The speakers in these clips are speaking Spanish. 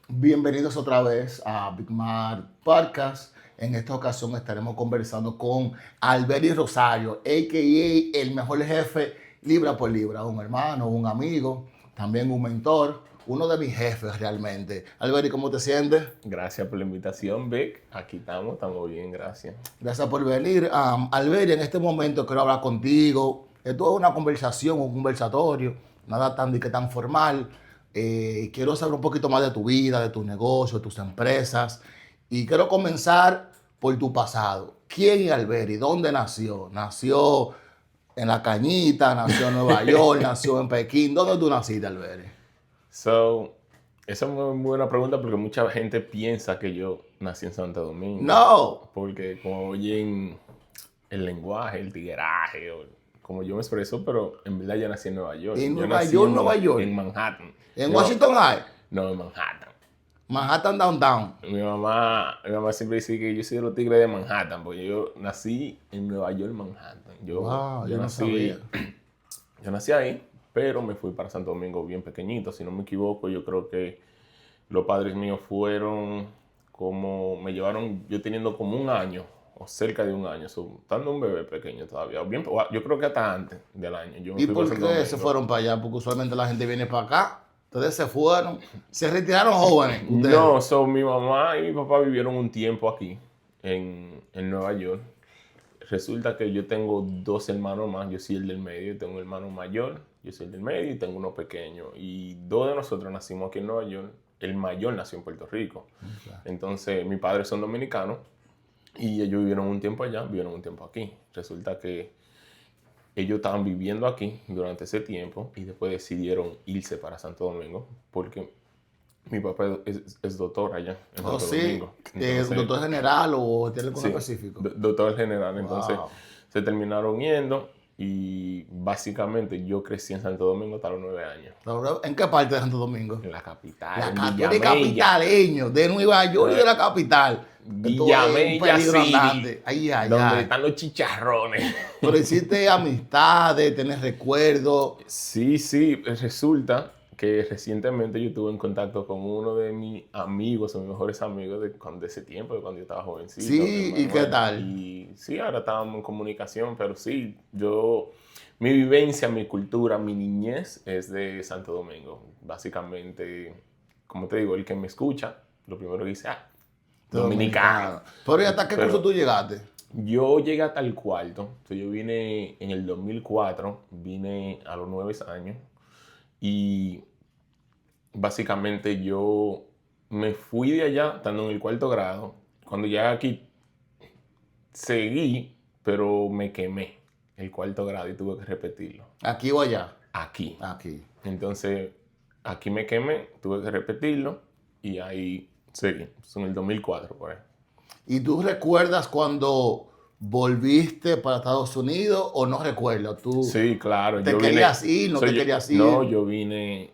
Bienvenidos otra vez a Big Mar Podcast. En esta ocasión estaremos conversando con Alberi Rosario, a.k.a. el mejor jefe libra por libra, un hermano, un amigo, también un mentor, uno de mis jefes realmente. Alberi, ¿cómo te sientes? Gracias por la invitación, Vic. Aquí estamos bien, gracias. Gracias por venir. Alberi, en este momento quiero hablar contigo. Esto es una conversación, un conversatorio, nada tan, tan formal. Quiero saber un poquito más de tu vida, de tus negocios, de tus empresas. Y quiero comenzar por tu pasado. ¿Quién es Alberi? ¿Dónde nació? ¿Nació en La Cañita? ¿Nació en Nueva York? ¿Nació en Pekín? ¿Dónde tú naciste, Alberi? Esa es una muy buena pregunta porque mucha gente piensa que yo nací en Santo Domingo. No. Porque como oyen el lenguaje, el tigueraje, o como yo me expreso, pero en verdad yo nací en Nueva York. ¿En Yo Nueva nací York, Nueva York? en Manhattan. ¿En Washington High? No, en Manhattan. Manhattan Downtown. Mi mamá siempre dice que yo soy de los tigres de Manhattan, porque yo nací en Nueva York, Manhattan. Wow, yo no nací, sabía. yo nací ahí, pero me fui para Santo Domingo bien pequeñito. Si no me equivoco, yo creo que los padres míos me llevaron yo teniendo como un año, o cerca de un año, estando un bebé pequeño todavía. Yo creo que hasta antes del año. Yo me ¿Y fui para por Santo qué se Domingo. fueron para allá? Porque usualmente la gente viene para acá. Ustedes se fueron. Se retiraron jóvenes. No, Ustedes. mi mamá y mi papá vivieron un tiempo aquí, en Nueva York. Resulta que yo tengo dos hermanos más, yo soy el del medio, tengo un hermano mayor, yo soy el del medio y tengo uno pequeño. Y dos de nosotros nacimos aquí en Nueva York, el mayor nació en Puerto Rico. Okay. Entonces, mis padres son dominicanos y ellos vivieron un tiempo allá, vivieron un tiempo aquí. Resulta que ellos estaban viviendo aquí durante ese tiempo y después decidieron irse para Santo Domingo porque mi papá es doctor allá en Oh, Santo sí. Domingo. Entonces, ¿Doctor general o tiene algo sí, específico? doctor general. Entonces Wow. se terminaron yendo y básicamente yo crecí en Santo Domingo hasta los 9 años. ¿En qué parte de Santo Domingo? En la capital, La en tú eres Villamella. capitaleño, de Nueva York y de la capital. Esto es un Villamella peligro City, andante. Ay, ay, donde ay. están los chicharrones. Pero hiciste amistades, tenés recuerdos. Sí, resulta que recientemente yo estuve en contacto con uno de mis amigos, o mis mejores amigos de ese tiempo, de cuando yo estaba jovencito, Sí, ¿y qué tal? Y sí, ahora estábamos en comunicación, pero sí, mi vivencia, mi cultura, mi niñez es de Santo Domingo. Básicamente, como te digo, el que me escucha, lo primero que dice, dominicano. Pero ¿y hasta qué curso Pero tú llegaste? yo llegué hasta el cuarto. Entonces yo vine en el 2004, vine a los 9 años y básicamente yo me fui de allá estando en el cuarto grado. Cuando llegué aquí seguí, pero me quemé el cuarto grado y tuve que repetirlo. ¿Aquí o allá? Aquí. Aquí. Entonces aquí me quemé, tuve que repetirlo y ahí seguí. Eso en el 2004 por ahí. ¿Y tú recuerdas cuando volviste para Estados Unidos o no recuerdas? ¿Tú Sí, claro. te querías ir, no te querías ir? No, yo vine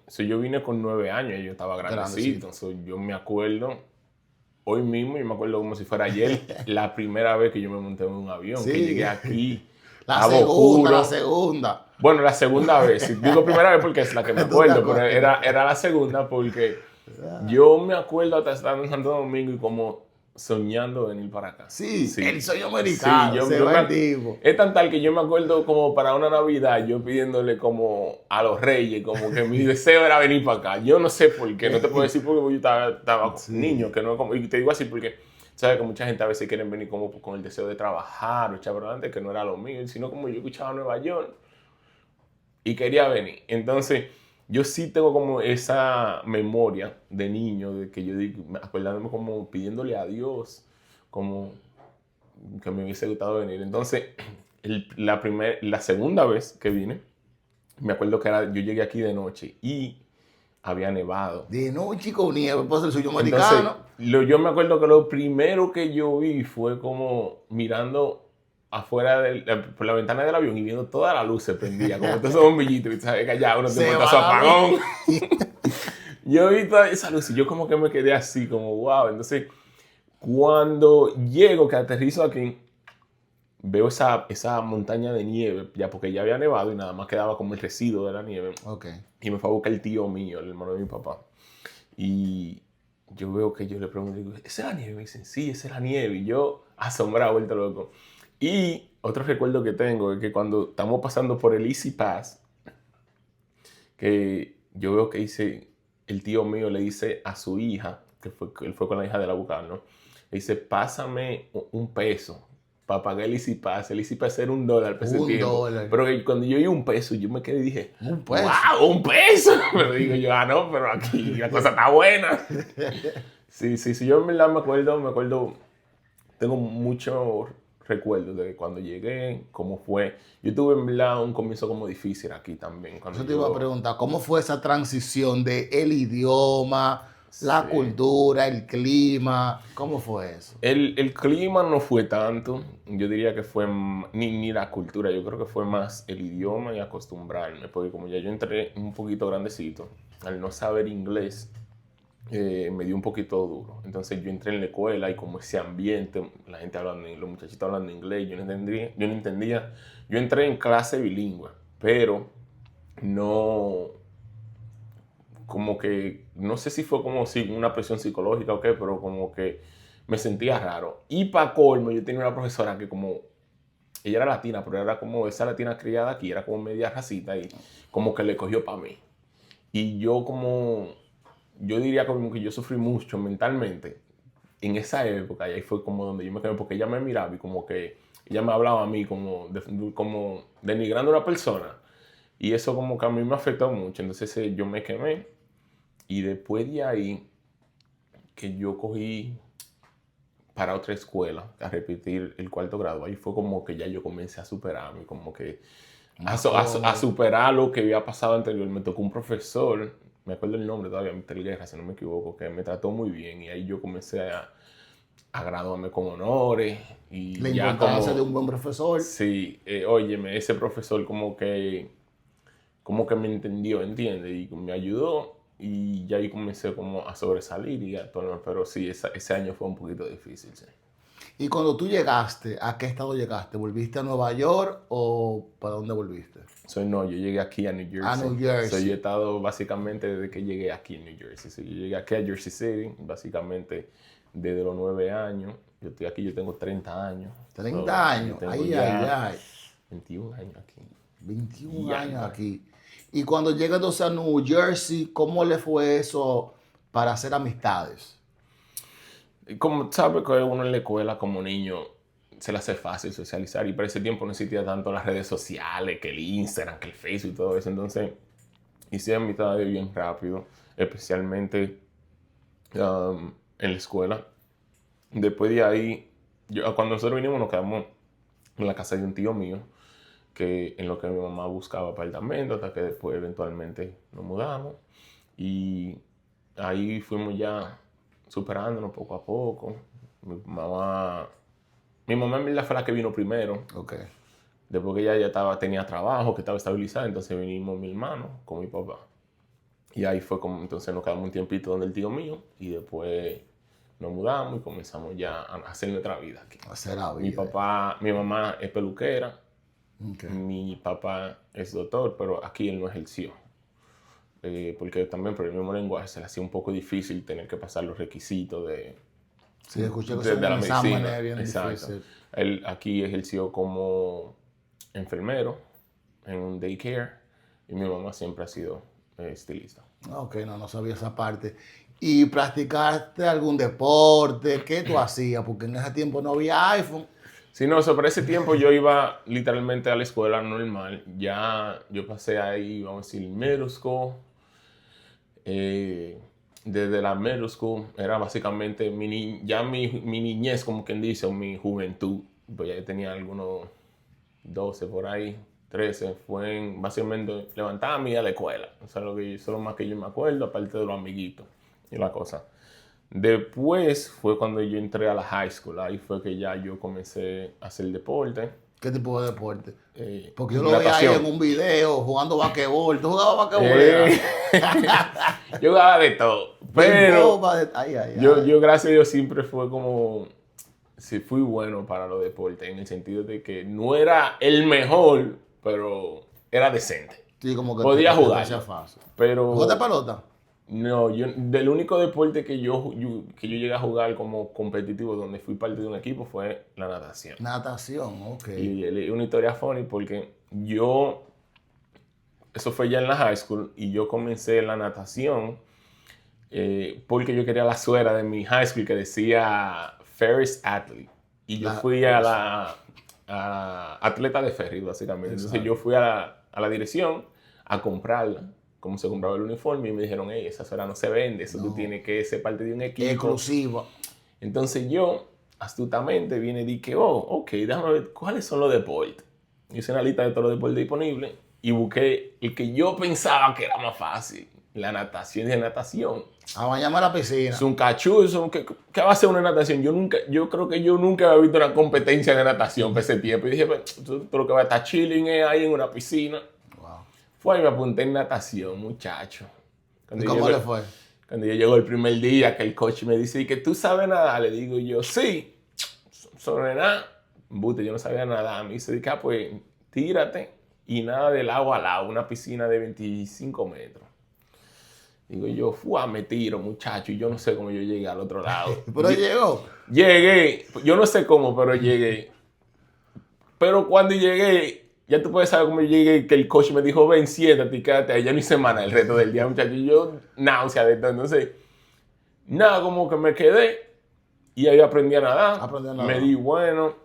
con 9 años y yo estaba grandecito. Grandecito. Yo me acuerdo, hoy mismo, yo me acuerdo como si fuera ayer, la primera vez que yo me monté en un avión, Sí. que llegué aquí, La estaba segunda, oscuro. la segunda. Bueno, la segunda vez. Digo primera vez porque es la que me ¿Tú te acuerdo, pero acuerdas? era la segunda porque yo me acuerdo hasta estar en Santo Domingo y como soñando venir para acá. Sí, el sueño Sí, americano, se va el tipo. es tan tal que yo me acuerdo como para una Navidad, yo pidiéndole como a los reyes, como que mi deseo era venir para acá. Yo no sé por qué, no te puedo decir porque yo estaba Sí. niño, que no como, y te digo así porque sabes que mucha gente a veces quieren venir como con el deseo de trabajar o echar para adelante, que no era lo mío, sino como yo escuchaba Nueva York y quería venir. Entonces, yo sí tengo como esa memoria de niño, de que yo digo, acordándome como pidiéndole a Dios, como que me hubiese gustado venir. Entonces, la segunda vez que vine, me acuerdo que yo llegué aquí de noche y había nevado. De noche con nieve, pues el sueño Entonces, americano. yo me acuerdo que lo primero que yo vi fue como mirando afuera por la ventana del avión y viendo toda la luz se prendía, como todos esos bombillitos, y sabes que allá uno te Se monta su va la apagón. luz. Yo vi toda esa luz y yo como que me quedé así, como wow. Entonces, cuando llego, que aterrizo aquí, veo esa montaña de nieve, ya porque ya había nevado y nada más quedaba como el residuo de la nieve. Ok. Y me fue a buscar el tío mío, el hermano de mi papá. Y yo veo que yo le pregunto, digo, ¿esa es la nieve? Y me dicen, sí, esa es la nieve. Y yo, asombrado, vuelto loco. Y otro recuerdo que tengo es que cuando estamos pasando por el Easy Pass, que yo veo que dice, el tío mío le dice a su hija, que él fue con la hija de la bucal, ¿no? Le dice, pásame un peso para pagar el Easy Pass. El Easy Pass era $1 para ese tiempo. $1. Pero que cuando yo oí un peso, yo me quedé y dije, Un peso. ¡wow! ¡Un peso! Pero digo yo, no, pero aquí la cosa está buena. Sí, yo en verdad me acuerdo, tengo muchos recuerdos de cuando llegué, cómo fue. Yo tuve en verdad un comienzo como difícil aquí también. Cuando Yo te iba a preguntar, ¿cómo fue esa transición de el idioma, la cultura, el clima? ¿Cómo fue eso? El clima no fue tanto, yo diría que fue ni la cultura, yo creo que fue más el idioma y acostumbrarme, porque como ya yo entré un poquito grandecito, al no saber inglés, me dio un poquito duro. Entonces yo entré en la escuela y como ese ambiente, la gente hablando, los muchachitos hablando inglés, yo no entendía. Yo entré en clase bilingüe, pero no, como que, no sé si fue como si una presión psicológica o qué, pero como que me sentía raro. Y para colmo, yo tenía una profesora que como, ella era latina, pero era como esa latina criada aquí, era como media racita y como que le cogió para mí. Y yo diría como que yo sufrí mucho mentalmente en esa época, y ahí fue como donde yo me quedé, porque ella me miraba y como que ella me hablaba a mí como denigrando a una persona. Y eso como que a mí me afectó mucho. Entonces yo me quemé. Y después de ahí, que yo cogí para otra escuela, a repetir el 4º grado, ahí fue como que ya yo comencé a superarme, como que a superar lo que había pasado anterior. Me tocó un profesor, me acuerdo el nombre todavía, Mr. Guerra, si no me equivoco, que me trató muy bien y ahí yo comencé a graduarme con honores. Y La ya importancia como, de un buen profesor. Sí, óyeme, ese profesor como que me entendió, ¿entiendes? Y me ayudó y ya ahí comencé como a sobresalir y actualmente, pero sí, ese año fue un poquito difícil, sí. Y cuando tú llegaste, ¿a qué estado llegaste? ¿Volviste a Nueva York o para dónde volviste? No, yo llegué aquí a New Jersey. A New Jersey. Yo he estado básicamente desde que llegué aquí en New Jersey. Yo llegué aquí a Jersey City, básicamente desde los 9 años. Yo estoy aquí, yo tengo 30 años. 30 años, ay. 21 años aquí. 21 años aquí. Y cuando llegas entonces a New Jersey, ¿cómo le fue eso para hacer amistades? Como sabes que uno en la escuela como niño se le hace fácil socializar y para ese tiempo no existía tanto las redes sociales, que el Instagram, que el Facebook y todo eso. Entonces hice amistades bien rápido, especialmente en la escuela. Después de ahí, cuando nosotros vinimos nos quedamos en la casa de un tío mío, que en lo que mi mamá buscaba apartamento, hasta que después eventualmente nos mudamos. Y ahí fuimos ya superándonos poco a poco. Mi mamá en verdad fue la que vino primero. Ok. Después que ella tenía trabajo, que estaba estabilizada, entonces vinimos mi hermano con mi papá. Y ahí fue como, entonces nos quedamos un tiempito donde el tío mío y después nos mudamos y comenzamos ya a hacer nuestra vida aquí. Hacer la vida. Mi mamá es peluquera, Okay. mi papá es doctor, pero aquí él no ejerció. Porque también por el mismo lenguaje se le hacía un poco difícil tener que pasar los requisitos de escuché que la medicina. bien Exacto. difícil. Él aquí ejerció como enfermero en un daycare y mi mamá siempre ha sido estilista. Ok, no sabía esa parte. ¿Y practicaste algún deporte? ¿Qué tú hacías? Porque en ese tiempo no había iPhone. Sí, no, sobre ese tiempo yo iba literalmente a la escuela normal. Ya yo pasé ahí, vamos a decir, middle school. Desde la middle school era básicamente mi niñez, como quien dice, o mi juventud. Pues ya yo tenía algunos 12 por ahí, 13. Básicamente levantarme y ir a la escuela. O sea, eso es lo más que yo me acuerdo, aparte de los amiguitos y la cosa. Después fue cuando yo entré a la high school. Ahí fue que ya yo comencé a hacer deporte. ¿Qué tipo de deporte? Porque yo lo veía ahí natación. en un video jugando basquetbol. ¿Tú jugabas basquetbol? Yo jugaba de todo. Pero yo, gracias a Dios, siempre fue como... Sí, fui bueno para los deportes, en el sentido de que no era el mejor, pero era decente. Sí, como que podía jugar. Fácil. Pero... ¿Jugaste pelota? No, del único deporte que yo llegué a jugar como competitivo, donde fui parte de un equipo, fue la natación. Natación, ok. Y es una historia funny porque eso fue ya en la high school, y yo comencé la natación porque yo quería la suera de mi high school que decía Ferris Athlete. Y yo fui a la atleta de ferry, básicamente. Exacto. Entonces yo fui a la dirección a comprarla, como se compraba el uniforme, y me dijeron, hey, esa suera no se vende, eso tú tienes que ser parte de un equipo. Exclusiva. Entonces yo, astutamente, vine y dije, ok, déjame ver cuáles son los deportes. Hice una lista de todos los deportes disponibles y busqué el que yo pensaba que era más fácil, la natación. De natación. A bañarme a la piscina. Es un cachuzo. ¿Qué va a ser una natación? Yo creo que yo nunca había visto una competencia de natación por ese tiempo. Y dije, tú lo que va a estar chilling es ahí en una piscina. Wow. Fue y me apunté en natación, muchacho. ¿Y cómo le fue? Cuando yo llego el primer día, que el coach me dice, ¿y que tú sabes nadar? Le digo yo, sí. Sobre nada. Bute, yo no sabía nadar. Me dice, pues tírate y nada del agua al agua. Una piscina de 25 metros. Digo yo, me tiro, muchacho, y yo no sé cómo yo llegué al otro lado. Pero llegó. Llegué, yo no sé cómo, pero llegué. Pero cuando llegué, ya tú puedes saber cómo llegué, que el coach me dijo, ven, siéntate y quédate ahí. Ya no hice semana el resto del día, muchacho. Y yo, náusea de todo. Entonces, nada, como que me quedé y ahí aprendí a nadar. Me di bueno.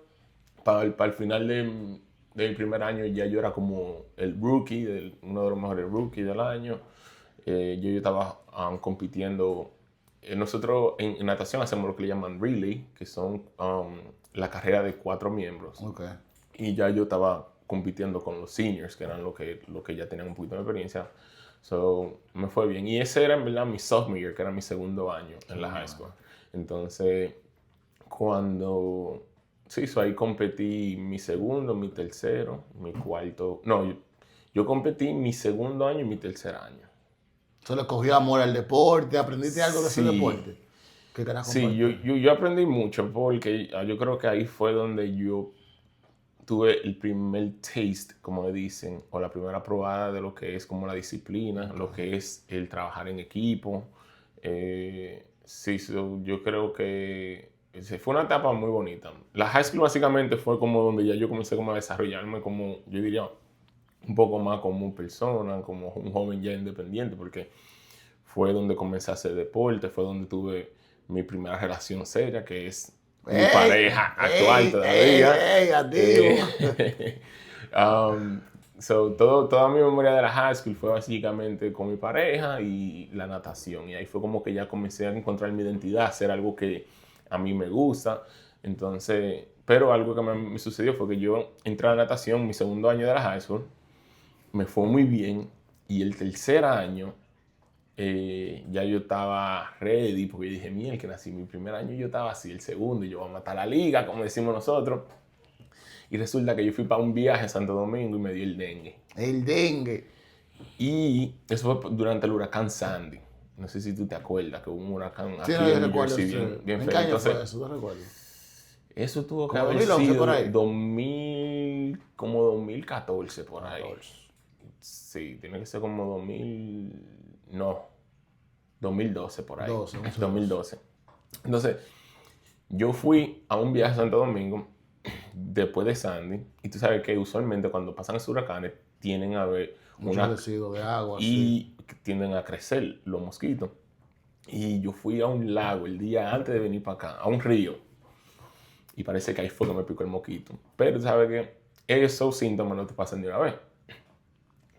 Para el final del primer año ya yo era como el rookie, uno de los mejores rookies del año. Yo estaba compitiendo. Nosotros en natación hacemos lo que le llaman relay, que son la carrera de 4 miembros. Okay. Y ya yo estaba compitiendo con los seniors, que eran los que ya tenían un poquito de experiencia. So, me fue bien. Y ese era en verdad mi sophomore year, que era mi segundo año en la high school. Entonces, ahí competí mi segundo, mi tercero, mi cuarto. No, yo competí mi segundo año y mi tercer año. ¿Se le cogió amor al deporte? ¿Aprendiste algo de ese deporte? ¿Qué carajo? Sí, yo aprendí mucho porque yo creo que ahí fue donde yo tuve el primer taste, como le dicen, o la primera probada de lo que es como la disciplina, lo que es el trabajar en equipo. Yo creo que fue una etapa muy bonita. La high school básicamente fue como donde ya yo comencé como a desarrollarme como, yo diría, un poco más como persona, como un joven ya independiente, porque fue donde comencé a hacer deporte, fue donde tuve mi primera relación seria, que es mi pareja actual todavía. Toda mi memoria de la high school fue básicamente con mi pareja y la natación. Y ahí fue como que ya comencé a encontrar mi identidad, hacer algo que a mí me gusta. Entonces, pero algo que me sucedió fue que yo entré a la natación mi segundo año de la high school. Me fue muy bien, y el tercer año ya yo estaba ready, porque yo dije, mira, que nací mi primer año, yo estaba así, el segundo, y yo voy a matar la liga, como decimos nosotros. Y resulta que yo fui para un viaje a Santo Domingo y me dio el dengue. El dengue. Y eso fue durante el huracán Sandy. No sé si tú te acuerdas que hubo un huracán aquí en New Jersey, bien feo. feo. Entonces, fue eso? ¿Tú recuerdas? Eso tuvo que ¿Como haber 2011 sido por ahí? 2014 por ahí. Sí, tiene que ser como 2012 por ahí. 2012. Entonces, yo fui a un viaje a Santo Domingo después de Sandy, y tú sabes que usualmente cuando pasan esos huracanes tienden a haber muchos residuos de agua. Y tienden a crecer los mosquitos. Y yo fui a un lago el día antes de venir para acá, a un río. Y parece que ahí fue que me picó el mosquito. Pero tú sabes que esos síntomas no te pasan de una vez.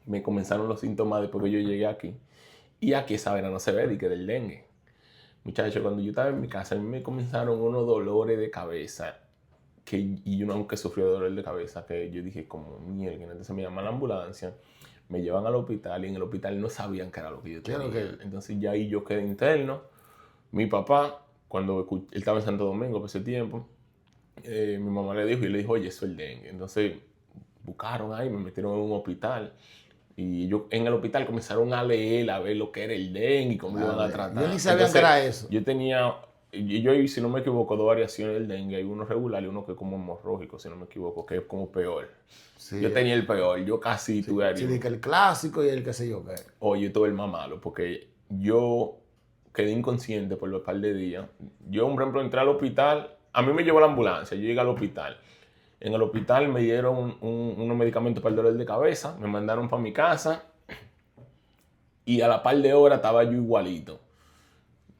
Me comenzaron los síntomas después que yo llegué aquí. Y aquí esa vaina no se ve, de que del dengue. Muchachos, cuando yo estaba en mi casa, a mí me comenzaron unos dolores de cabeza. Y yo nunca sufrí de dolor de cabeza, que yo dije, como mierda. Entonces me llaman a la ambulancia, me llevan al hospital, y en el hospital no sabían qué era lo que yo tenía. Entonces ya ahí yo quedé interno. Mi papá, cuando él estaba en Santo Domingo por ese tiempo, mi mamá le dijo, oye, eso es el dengue. Entonces buscaron ahí, me metieron en un hospital. Y yo en el hospital comenzaron a leer, a ver lo que era el dengue y cómo lo iban a tratar. Yo ni sabía qué era eso. Yo tenía, si no me equivoco, 2 variaciones del dengue. Hay uno regular y uno que es como hemorrágico, si no me equivoco, que es como peor. Sí, yo tenía el peor, yo casi tuve el clásico y el qué sé yo qué. Oye, yo tuve el más malo, porque yo quedé inconsciente por un par de días. Yo, por ejemplo, entré al hospital, a mí me llevó la ambulancia, yo llegué al hospital. En el hospital me dieron unos medicamentos para el dolor de cabeza, me mandaron para mi casa y a la par de horas estaba yo igualito.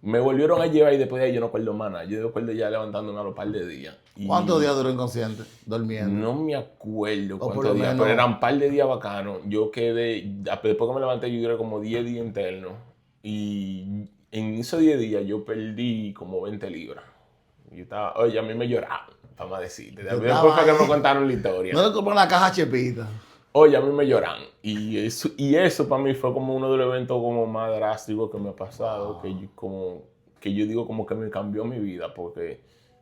Me volvieron a llevar y después de ahí yo no acuerdo más nada. Yo recuerdo ya levantándome a los par de días. Y ¿Cuántos días duró inconsciente? Durmiendo. no me acuerdo por cuántos lo días, menos- pero eran un par de días bacanos. Yo quedé, después que me levanté, yo duré como 10 días internos. Y en esos 10 días yo perdí como 20 libras. Yo estaba, oye, a mí me lloraban, vamos a decirte. Después fue que me contaron la historia. No le compré una caja chepita. Oye, a mí me lloran. Y eso para mí fue como uno de los eventos como más drásticos que me ha pasado, que yo digo como que me cambió mi vida, porque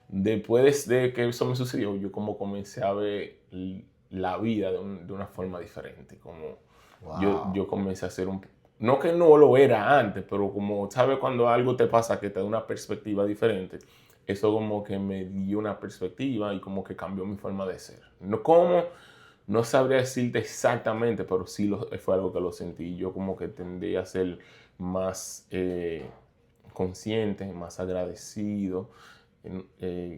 después de que eso me sucedió, yo como comencé a ver la vida de una forma diferente. Como yo comencé a hacer no que no lo era antes, pero como, ¿sabes? Cuando algo te pasa que te da una perspectiva diferente, eso como que me dio una perspectiva y como que cambió mi forma de ser. No sabría decirte exactamente, pero sí fue algo que lo sentí. Yo como que tendí a ser más consciente, más agradecido,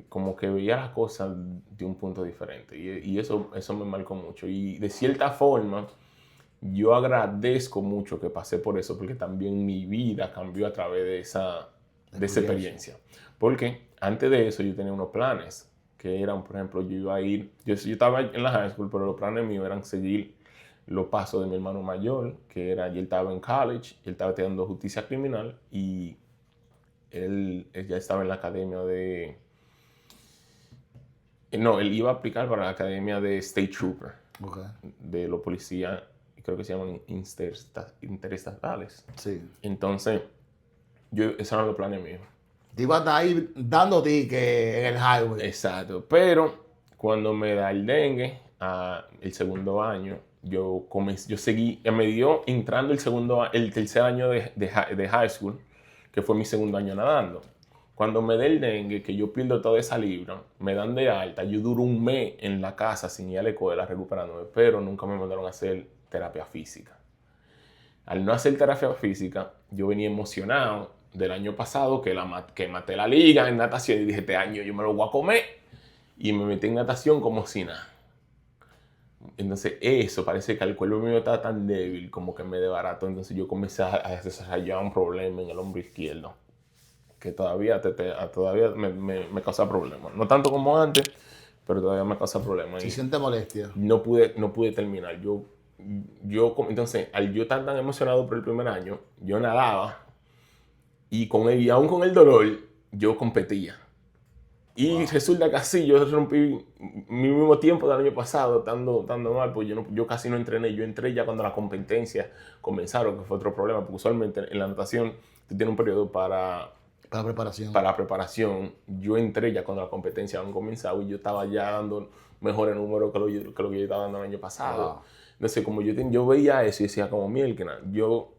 como que veía las cosas de un punto diferente. Y eso me marcó mucho. Y de cierta forma, yo agradezco mucho que pasé por eso, porque también mi vida cambió a través de esa experiencia. Porque antes de eso yo tenía unos planes que eran, por ejemplo, yo estaba en la high school, pero los planes míos eran seguir los pasos de mi hermano mayor, que era, él estaba en college, él estaba estudiando justicia criminal y él ya estaba en la academia él iba a aplicar para la academia de State Trooper, de los policías, creo que se llaman interestatales. Sí. Entonces, esos eran los planes míos. Te iba a estar ahí dando tickets en el highway. Exacto, pero cuando me da el dengue, el segundo año, yo seguí, me dio entrando el tercer año de high school, que fue mi segundo año nadando. Cuando me da el dengue, que yo pierdo toda esa libra, me dan de alta, yo duro un mes en la casa sin ir a la escuela recuperándome, pero nunca me mandaron a hacer terapia física. Al no hacer terapia física, yo venía emocionado del año pasado que maté la liga en natación y dije, este año yo me lo voy a comer, y me metí en natación como si nada. Entonces eso parece que el cuerpo mío estaba tan débil como que me desbarató. Entonces yo comencé a desarrollar un problema en el hombro izquierdo que todavía me causa problemas. No tanto como antes, pero todavía me causa problemas. Si siente molestia. No pude terminar. Entonces, al yo estar tan emocionado por el primer año, yo nadaba y aún con el dolor, yo competía. Y resulta que así yo rompí mi mismo tiempo del año pasado, estando mal, pues yo casi no entrené. Yo entré ya cuando las competencias comenzaron, que fue otro problema, porque usualmente en la natación tú tienes un periodo para preparación. Yo entré ya cuando las competencias han comenzado y yo estaba ya dando mejores números que lo que yo estaba dando el año pasado. Wow. Entonces, como yo veía eso y decía como, mierda, yo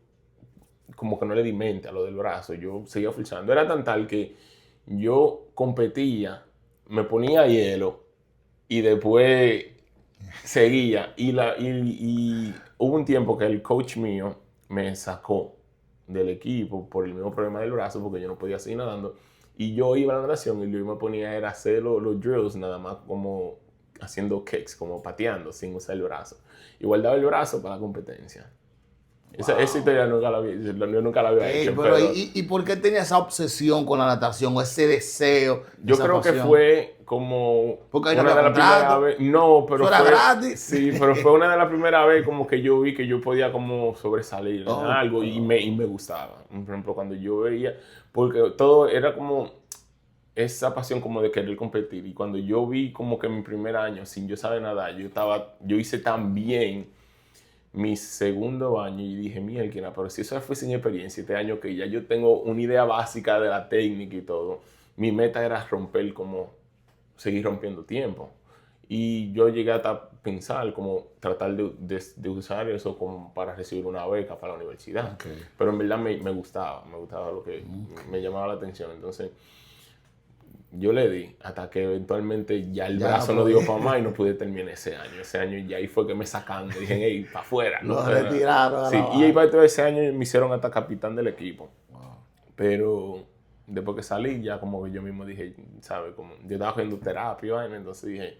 como que no le di mente a lo del brazo, yo seguía forzando. Era tan tal que yo competía, me ponía hielo y después seguía. Y hubo un tiempo que el coach mío me sacó del equipo por el mismo problema del brazo, porque yo no podía seguir nadando. Y yo iba a la natación y yo me ponía a hacer los drills nada más como haciendo kicks, como pateando sin usar el brazo. Y guardaba el brazo para la competencia. Wow. Esa historia yo nunca la había hecho. Pero ¿y por qué tenía esa obsesión con la natación o ese deseo? Yo creo que fue como porque una de las primeras veces. No, pero fue gratis. Sí, pero fue una de las primeras veces como que yo vi que yo podía como sobresalir en algo y me gustaba. Por ejemplo, cuando yo veía, porque todo era como esa pasión como de querer competir. Y cuando yo vi como que mi primer año sin yo saber nadar, yo hice tan bien mi segundo año y dije, mierda, pero si eso fue sin experiencia, este año que ya yo tengo una idea básica de la técnica y todo, mi meta era seguir rompiendo tiempo. Y yo llegué hasta pensar como tratar de usar eso como para recibir una beca para la universidad. Okay. Pero en verdad me gustaba lo que me llamaba la atención. Entonces, yo le di hasta que eventualmente ya el Ya brazo no no dio podía. para más y no pude terminar ese año. Ese año ya ahí fue que me sacaron, me dijeron, hey, para afuera. Lo ¿no? retiraron a Sí, la y ahí vaina. para todo ese año me hicieron hasta capitán del equipo. Wow. Pero después que salí, ya como que yo mismo dije, ¿sabes? Como yo estaba haciendo terapia, vaina, entonces dije,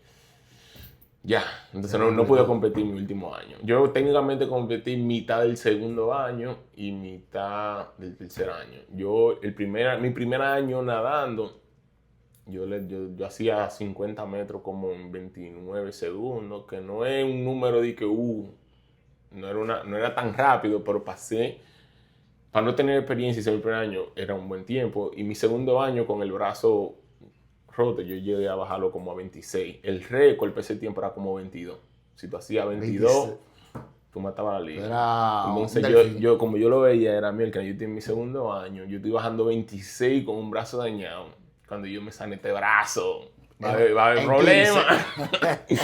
ya. Entonces no pude competir mi último año. Yo técnicamente competí mitad del segundo año y mitad del tercer año. Mi primer año nadando, yo hacía 50 metros como en 29 segundos, que no es un número de que, no era tan rápido, pero pasé. Para no tener experiencia ese primer año era un buen tiempo. Y mi segundo año con el brazo roto, yo llegué a bajarlo como a 26. El récord para ese tiempo era como 22. Si tú hacías 22, 26. tú matabas la liga. Era Entonces un delfín. yo, como yo lo veía, era mierda. Yo estoy en mi segundo año, yo estoy bajando 26 con un brazo dañado. Cuando yo me sane este brazo, va a haber En problemas. 15.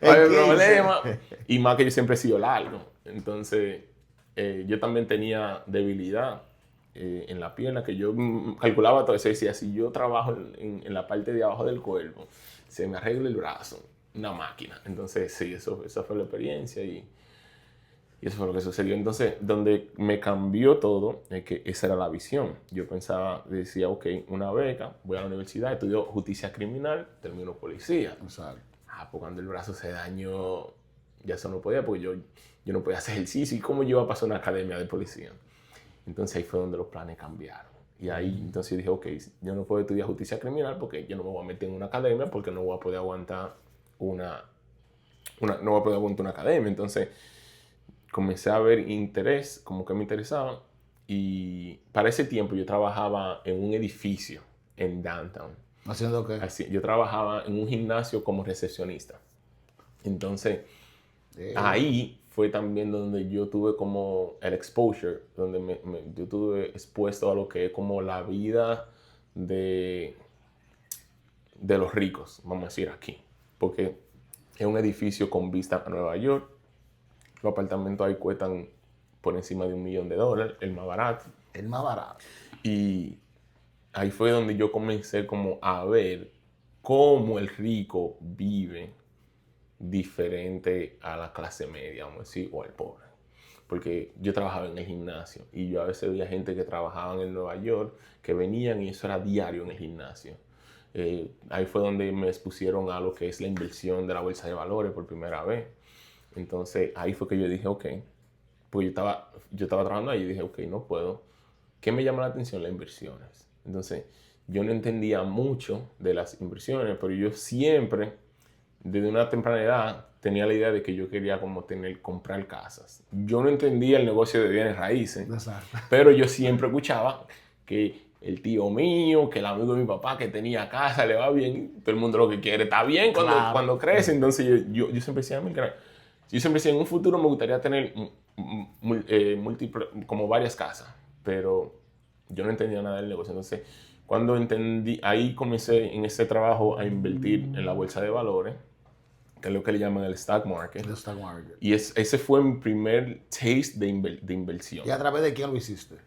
Va a En haber 15. problemas. Y más que yo siempre he sido largo. Entonces, yo también tenía debilidad en la pierna, que yo calculaba todo eso. Decía, si yo trabajo en la parte de abajo del cuerpo, se me arregla el brazo, una máquina. Entonces, sí, esa fue la experiencia y eso fue lo que sucedió. Entonces, donde me cambió todo es que esa era la visión. Yo pensaba, decía, ok, una beca, voy a la universidad, estudio justicia criminal, termino policía. Exacto. Pues cuando el brazo se dañó, ya eso no podía, porque yo no podía hacer ejercicio. ¿Y cómo yo iba a pasar a una academia de policía? Entonces ahí fue donde los planes cambiaron. Y ahí entonces dije, ok, yo no puedo estudiar justicia criminal porque yo no me voy a meter en una academia porque no voy a poder aguantar no voy a poder aguantar una academia. Entonces comencé a ver interés, como que me interesaba. Y para ese tiempo yo trabajaba en un edificio en Downtown. ¿Haciendo qué? Así, yo trabajaba en un gimnasio como recepcionista. Entonces, ahí fue también donde yo tuve como el exposure, donde yo tuve expuesto a lo que es como la vida de los ricos, vamos a decir aquí. Porque es un edificio con vista a Nueva York. Los apartamentos ahí cuestan por encima de $1 millón, el más barato. El más barato. Y ahí fue donde yo comencé como a ver cómo el rico vive diferente a la clase media, vamos a decir, o al pobre. Porque yo trabajaba en el gimnasio y yo a veces veía gente que trabajaba en Nueva York que venían y eso era diario en el gimnasio. Ahí fue donde me expusieron a lo que es la inversión de la bolsa de valores por primera vez. Entonces ahí fue que yo dije, ok, pues yo estaba trabajando ahí y dije, ok, no puedo. ¿Qué me llama la atención? Las inversiones. Entonces yo no entendía mucho de las inversiones, pero yo siempre, desde una temprana edad, tenía la idea de que yo quería como comprar casas. Yo no entendía el negocio de bienes raíces, Exacto. pero yo siempre escuchaba que el tío mío, que el amigo de mi papá que tenía casa, le va bien, todo el mundo lo que quiere está bien cuando crece. Entonces yo siempre decía, yo siempre decía, en un futuro me gustaría tener como varias casas, pero yo no entendía nada del negocio. Entonces, cuando entendí, ahí comencé en ese trabajo a invertir en la bolsa de valores, que es lo que le llaman el stock market. El stock market. Y ese fue mi primer taste de inversión. ¿Y a través de quién lo hiciste?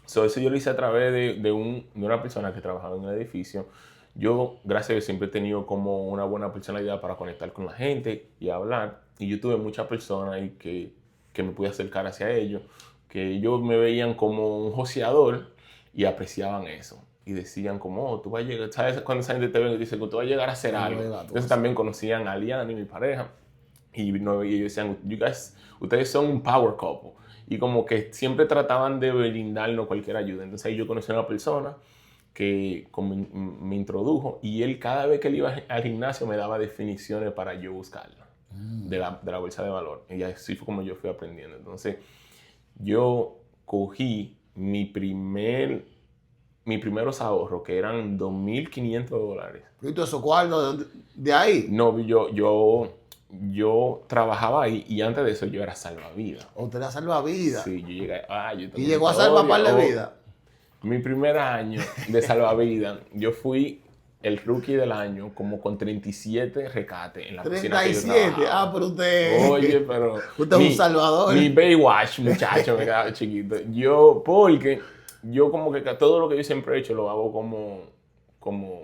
Eso yo lo hice a través de una persona que trabajaba en el edificio. Yo, gracias a Dios, siempre he tenido como una buena personalidad para conectar con la gente y hablar. Y yo tuve muchas personas ahí que me pude acercar hacia ellos, que ellos me veían como un joseador y apreciaban eso. Y decían como, tú vas a llegar, ¿sabes? Cuando esa gente te ve y dice que tú vas a llegar a hacer algo. Entonces también conocían a Liana y mi pareja. Y ellos decían, ustedes son un power couple. Y como que siempre trataban de brindarnos cualquier ayuda. Entonces ahí yo conocí a una persona que me introdujo y él cada vez que él iba al gimnasio me daba definiciones para yo buscarla de la bolsa de valor. Y así fue como yo fui aprendiendo. Entonces yo cogí mis primeros ahorros, que eran $2,500. ¿Y tú eso cuándo? ¿De ahí? No, yo trabajaba ahí y antes de eso yo era salvavidas. ¿O te da salvavidas? Sí, yo llegué. ¿Y llegó a salvar par de vida? Mi primer año de salvavidas, yo fui el rookie del año como con 37 recates en la piscina que yo 37. trabajaba. Pero usted. Oye, pero. Usted es un salvador. Mi Baywatch, muchacho, me quedaba chiquito. Porque yo como que todo lo que yo siempre he hecho lo hago como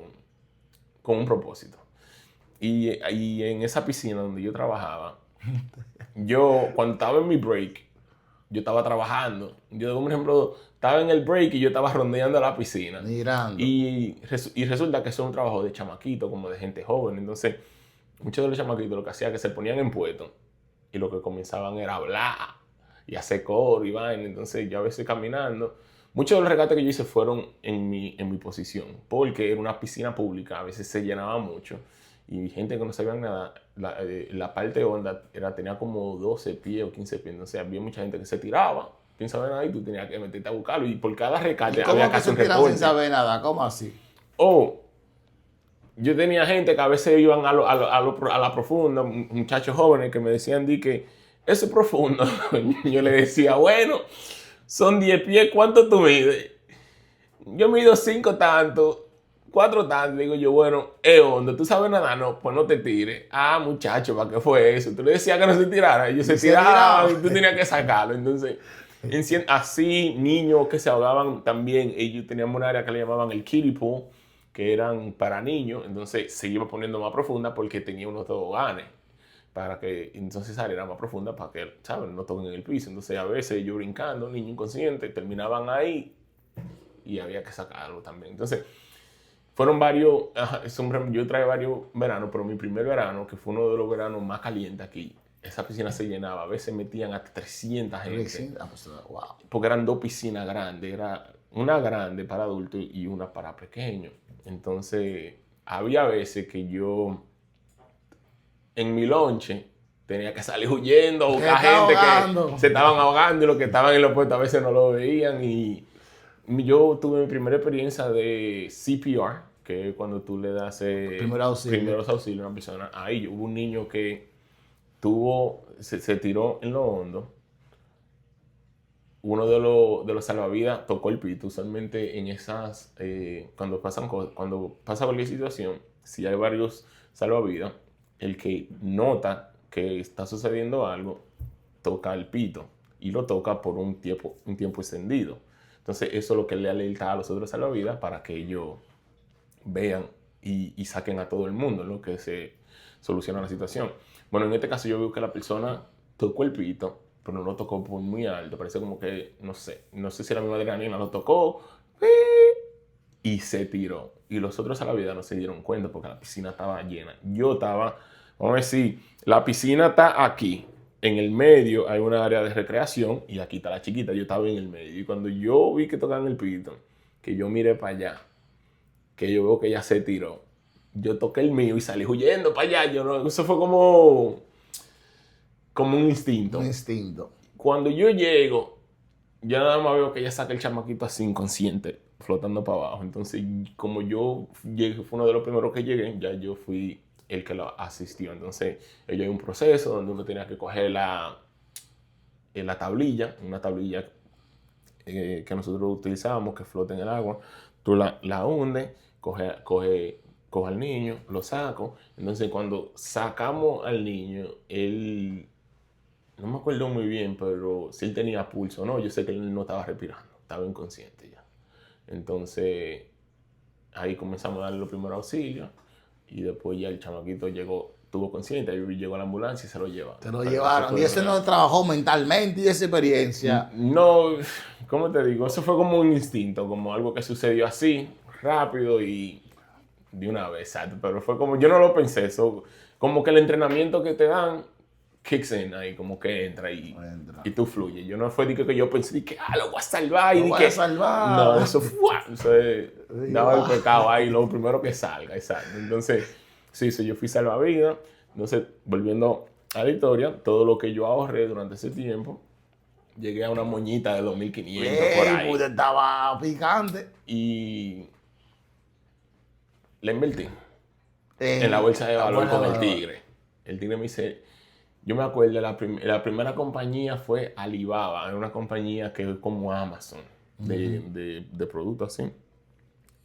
con un propósito. Y en esa piscina donde yo trabajaba, yo cuando estaba en mi break, yo estaba trabajando. Yo, por ejemplo, estaba en el break y yo estaba rondeando la piscina. Mirando. Y resulta que eso es un trabajo de chamaquito, como de gente joven. Entonces, muchos de los chamaquitos lo que hacían es que se ponían en puesto y lo que comenzaban era hablar y hacer coro y vaina. Entonces, yo a veces caminando. Muchos de los regates que yo hice fueron en mi posición, porque era una piscina pública, a veces se llenaba mucho. Y gente que no sabía nada, la parte honda tenía como 12 pies o 15 pies. Entonces había mucha gente que se tiraba sin saber nada y tú tenías que meterte a buscarlo. Y por cada rescate había que hacer un reporte. Sin saber nada? ¿Cómo así? O yo tenía gente que a veces iban a la profunda, muchachos jóvenes que me decían que eso es profundo. Yo le decía, bueno, son 10 pies, ¿cuánto tú mides? Yo mido 5 tantos. 4 tantos, digo yo, bueno, es hondo, ¿tú sabes nada? No, pues no te tires. Ah, muchacho, ¿para qué fue eso? Tú le decías que no se tirara, ellos se tiraban y tú tenías que sacarlo. Entonces, así, niños que se ahogaban también, ellos tenían un área que le llamaban el kiddie pool, que eran para niños, entonces se iba poniendo más profunda porque tenía unos toboganes, para que entonces saliera más profunda para que, ¿sabes? No toquen en el piso. Entonces, a veces yo brincando, niños inconscientes, terminaban ahí y había que sacarlo también. Entonces, fueron varios, yo traje varios veranos, pero mi primer verano, que fue uno de los veranos más calientes aquí, esa piscina se llenaba, a veces metían hasta 300 gente. Wow. Porque eran 2 piscinas grandes, era una grande para adultos y una para pequeños. Entonces, había veces que yo, en mi lonche, tenía que salir huyendo a buscar gente que se estaban ahogando y los que estaban en los puestos a veces no lo veían. Y yo tuve mi primera experiencia de CPR, que es cuando tú le das primeros auxilios a una persona. Ahí hubo un niño que se tiró en lo hondo. Uno de los salvavidas tocó el pito. Usualmente en esas, cuando pasa cualquier situación, si hay varios salvavidas, el que nota que está sucediendo algo, toca el pito y lo toca por un tiempo extendido. Entonces, eso es lo que le alerta a los otros salvavidas para que ellos vean y saquen a todo el mundo, ¿no? Que se soluciona la situación. Bueno, en este caso yo veo que la persona tocó el pito, pero no lo tocó por muy alto. Parece como que, no sé si la misma adrenalina lo tocó y se tiró. Y los otros salvavidas no se dieron cuenta porque la piscina estaba llena. Vamos a decir, la piscina está aquí. En el medio hay una área de recreación y aquí está la chiquita. Yo estaba en el medio. Y cuando yo vi que tocaban el pito, que yo miré para allá, que yo veo que ella se tiró, yo toqué el mío y salí huyendo para allá. Eso fue como un instinto. Un instinto. Cuando yo llego, yo nada más veo que ella saca el chamaquito así inconsciente, flotando para abajo. Entonces, como yo llegué, fue uno de los primeros que llegué, ya yo fui el que lo asistió. Entonces, hay un proceso donde uno tenía que coger la tablilla, una tablilla que nosotros utilizábamos que flota en el agua. Tú la hundes, coge al niño, lo saco. Entonces, cuando sacamos al niño, él, no me acuerdo muy bien, pero si él tenía pulso o no, yo sé que él no estaba respirando, estaba inconsciente ya. Entonces, ahí comenzamos a darle los primeros auxilios. Y después ya el chamaquito tuvo conciencia, y llegó a la ambulancia y se lo llevaron. Te lo llevaron. ¿Y ese no trabajó mentalmente y esa experiencia? No, ¿cómo te digo? Eso fue como un instinto, como algo que sucedió así, rápido y de una vez, ¿sabes? Pero fue como, yo no lo pensé, eso, como que el entrenamiento que te dan, kicks in ahí, como que entra y tú fluyes. Yo no fue de que yo pensé que, lo voy a salvar. Lo voy a salvar. No, eso fue, daba el pecado ahí, lo primero que salga, exacto. Entonces, sí, yo fui salvavidas. Entonces, volviendo a la historia, todo lo que yo ahorré durante ese tiempo, llegué a una moñita de 2.500 por ahí. Pues estaba picante. Y le invertí en la bolsa de valor con el tigre. El tigre me dice... Yo me acuerdo, la primera compañía fue Alibaba, era una compañía que es como Amazon, de productos así.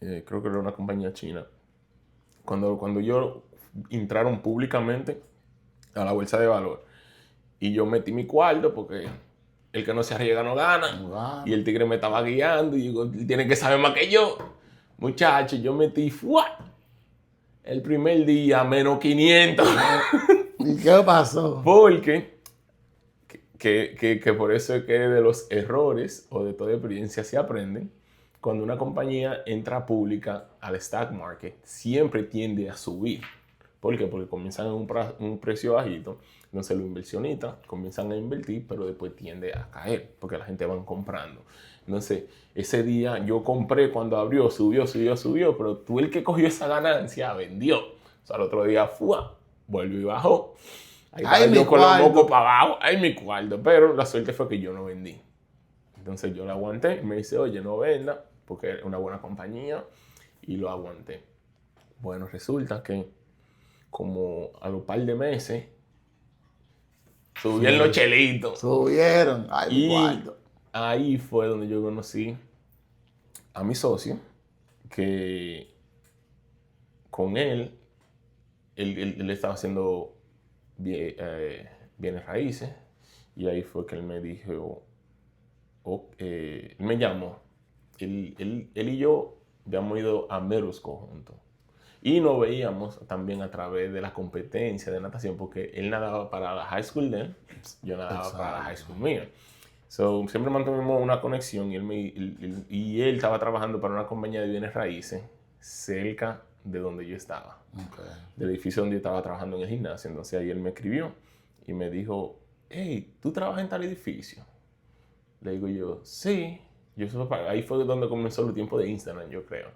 Creo que era una compañía china. Cuando yo entraron públicamente a la bolsa de valor y yo metí mi cuarto porque el que no se arriesga no gana. Wow. Y el tigre me estaba guiando y digo, tiene que saber más que yo. Muchacho, yo metí El primer día, menos 500. ¿Y qué pasó? Porque que por eso es que de los errores o de toda experiencia se aprenden. Cuando una compañía entra pública al stock market, siempre tiende a subir. ¿Por qué? Porque comienzan en un precio bajito, entonces los inversionistas comienzan a invertir, pero después tiende a caer, porque la gente va comprando. Entonces, ese día yo compré cuando abrió, subió, pero tú el que cogió esa ganancia vendió. O sea, al otro día, ¡fua!, volvió y bajó. Ahí Ay, mi yo con los cuarto. mocos para abajo, ¡ay, mi cuarto! Pero la suerte fue que yo no vendí. Entonces yo lo aguanté y me dice, oye, no venda, porque es una buena compañía, y lo aguanté. Bueno, resulta que como a los par de meses subían los chelitos. Subieron. Ay, mi Y cuarto. ahí fue donde yo conocí a mi socio, que con él estaba haciendo bienes raíces, y ahí fue que él me dijo, él me llamó, él y yo habíamos ido a Merusco juntos, y nos veíamos también a través de la competencia de natación, porque él nadaba para la high school de él, yo nadaba para la high school mía. So, siempre mantuvimos una conexión, y él estaba trabajando para una compañía de bienes raíces cerca de donde yo estaba, del edificio donde yo estaba trabajando en el gimnasio. Entonces ahí él me escribió y me dijo, hey, ¿tú trabajas en tal edificio? Le digo yo, sí. Ahí fue donde comenzó el tiempo de Instagram, yo creo.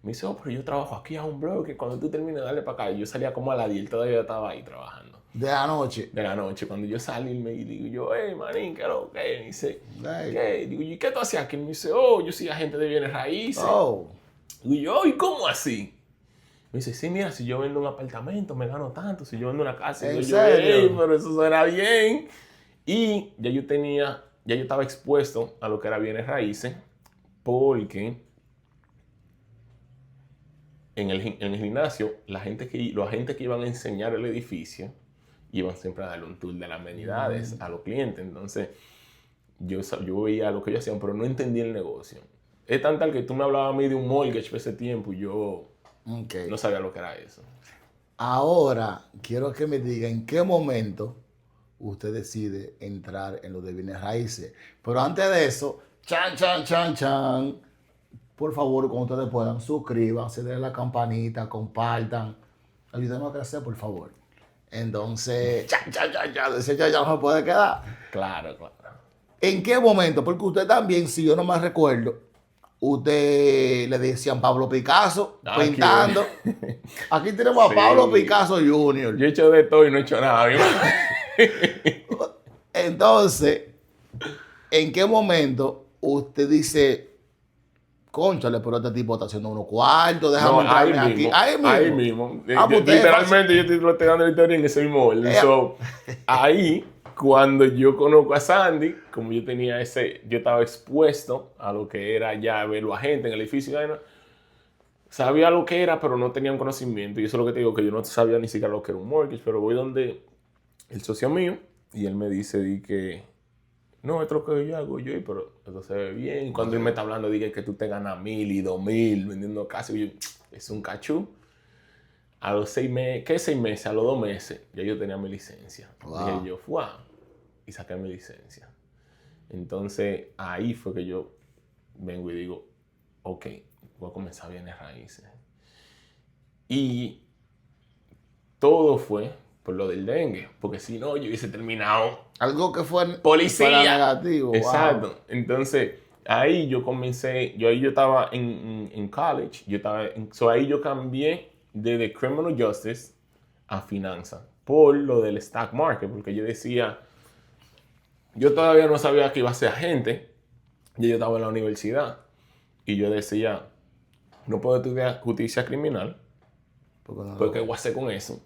Me dice, pero yo trabajo aquí a un blog, que cuando tú termines, dale para acá. Yo salía como a las 10, todavía estaba ahí trabajando. De la noche. De la noche. Cuando yo salí, me digo yo, hey, manín, ¿qué es lo que? Me dice, ¿qué? Digo yo, ¿y qué tú hacías aquí? Me dice, yo soy agente de bienes raíces. Digo yo, ¿y cómo así? Me dice, sí, mira, si yo vendo un apartamento, me gano tanto. Si yo vendo una casa, ¿En yo, serio? pero eso suena bien. Y ya yo estaba expuesto a lo que era bienes raíces, porque en el gimnasio, los agentes que iban a enseñar el edificio, iban siempre a darle un tour de las amenidades a los clientes. Entonces, yo veía lo que ellos hacían, pero no entendía el negocio. Es tan tal que tú me hablabas a mí de un mortgage por ese tiempo y yo no sabía lo que era eso. Ahora, quiero que me diga en qué momento usted decide entrar en lo de bienes raíces. Pero antes de eso, chan. Por favor, cuando ustedes puedan, suscríbanse, den la campanita, compartan. Ayúdenos a crecer, por favor. Entonces, ese ya no se puede quedar. Claro. ¿En qué momento? Porque usted también, si yo no me recuerdo, usted le decían Pablo Picasso pintando. Aquí tenemos a Pablo Picasso Jr. Yo he hecho de todo y no he hecho nada. Entonces, ¿en qué momento usted dice, cónchale, pero este tipo está haciendo unos cuartos, déjame entrarme aquí? Ahí mismo. Pues Literalmente yo estoy dando la historia en ese mismo orden. Ahí, cuando yo conozco a Sandy, como yo estaba expuesto a lo que era ya ver los agentes en el edificio, sabía lo que era, pero no tenía un conocimiento. Y eso es lo que te digo, que yo no sabía ni siquiera lo que era un mortgage, pero voy donde el socio mío, y él me dice que no, esto es lo que yo hago, pero esto se ve bien. Cuando él me está hablando, dije que tú te ganas 1,000 y 2,000 vendiendo casas, y yo, es un cachú. A los 6 meses, ¿qué 6 meses? A los 2 meses, ya yo tenía mi licencia. Dije yo, y saqué mi licencia. Entonces, ahí fue que yo vengo y digo, ok, voy a comenzar bienes raíces. Y todo fue por lo del dengue, porque si no, yo hubiese terminado algo que fue policía. Negativo. Exacto. Entonces, ahí yo comencé, yo estaba en college, ahí yo cambié de criminal justice a finanzas por lo del stock market, porque yo decía, yo todavía no sabía que iba a ser agente, y yo estaba en la universidad, y yo decía, no puedo estudiar justicia criminal, porque voy a hacer con eso.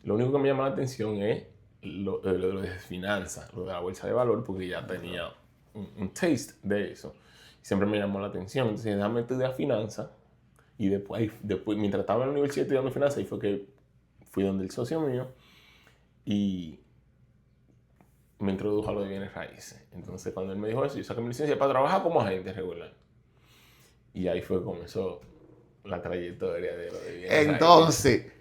Lo único que me llama la atención es lo de finanzas, lo de la bolsa de valor, porque ya tenía un taste de eso. Siempre me llamó la atención. Entonces, déjame estudiar finanzas. Y después, mientras estaba en la universidad estudiando finanzas, ahí fue que fui donde el socio mío y me introdujo a lo de bienes raíces. Entonces, cuando él me dijo eso, yo saqué mi licencia para trabajar como agente regular. Y ahí fue que comenzó la trayectoria de lo de bienes Entonces,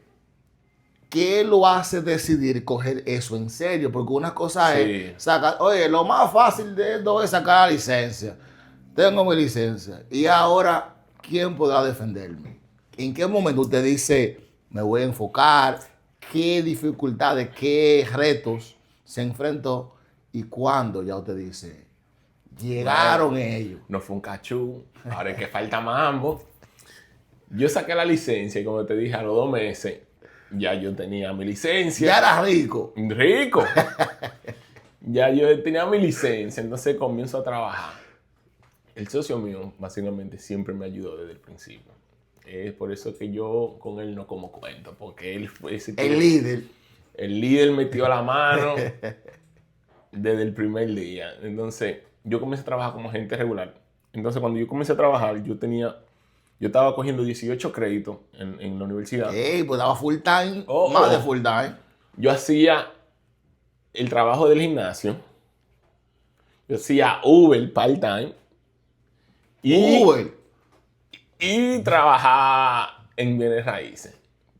¿qué lo hace decidir coger eso en serio? Porque una cosa Sí. es sacar, oye, lo más fácil de esto es sacar la licencia. Tengo mi licencia. Y ahora, ¿quién podrá defenderme? ¿En qué momento usted dice, me voy a enfocar? ¿Qué dificultades, qué retos se enfrentó? ¿Y cuándo ya usted dice, llegaron ellos? No fue un cachú, ahora es que falta mambo. Yo saqué la licencia y como te dije, a los 2 meses ya yo tenía mi licencia. Ya era rico. Rico. Ya yo tenía mi licencia, entonces comienzo a trabajar. El socio mío básicamente siempre me ayudó desde el principio. Es por eso que yo con él no como cuento, porque él fue ese El líder. El líder metió la mano desde el primer día. Entonces, yo comencé a trabajar como agente regular. Entonces, cuando yo comencé a trabajar, yo estaba cogiendo 18 créditos en la universidad. Ey, pues daba full time, más de full time. Yo hacía el trabajo del gimnasio. Yo hacía Uber part-time. Y trabajaba en bienes raíces.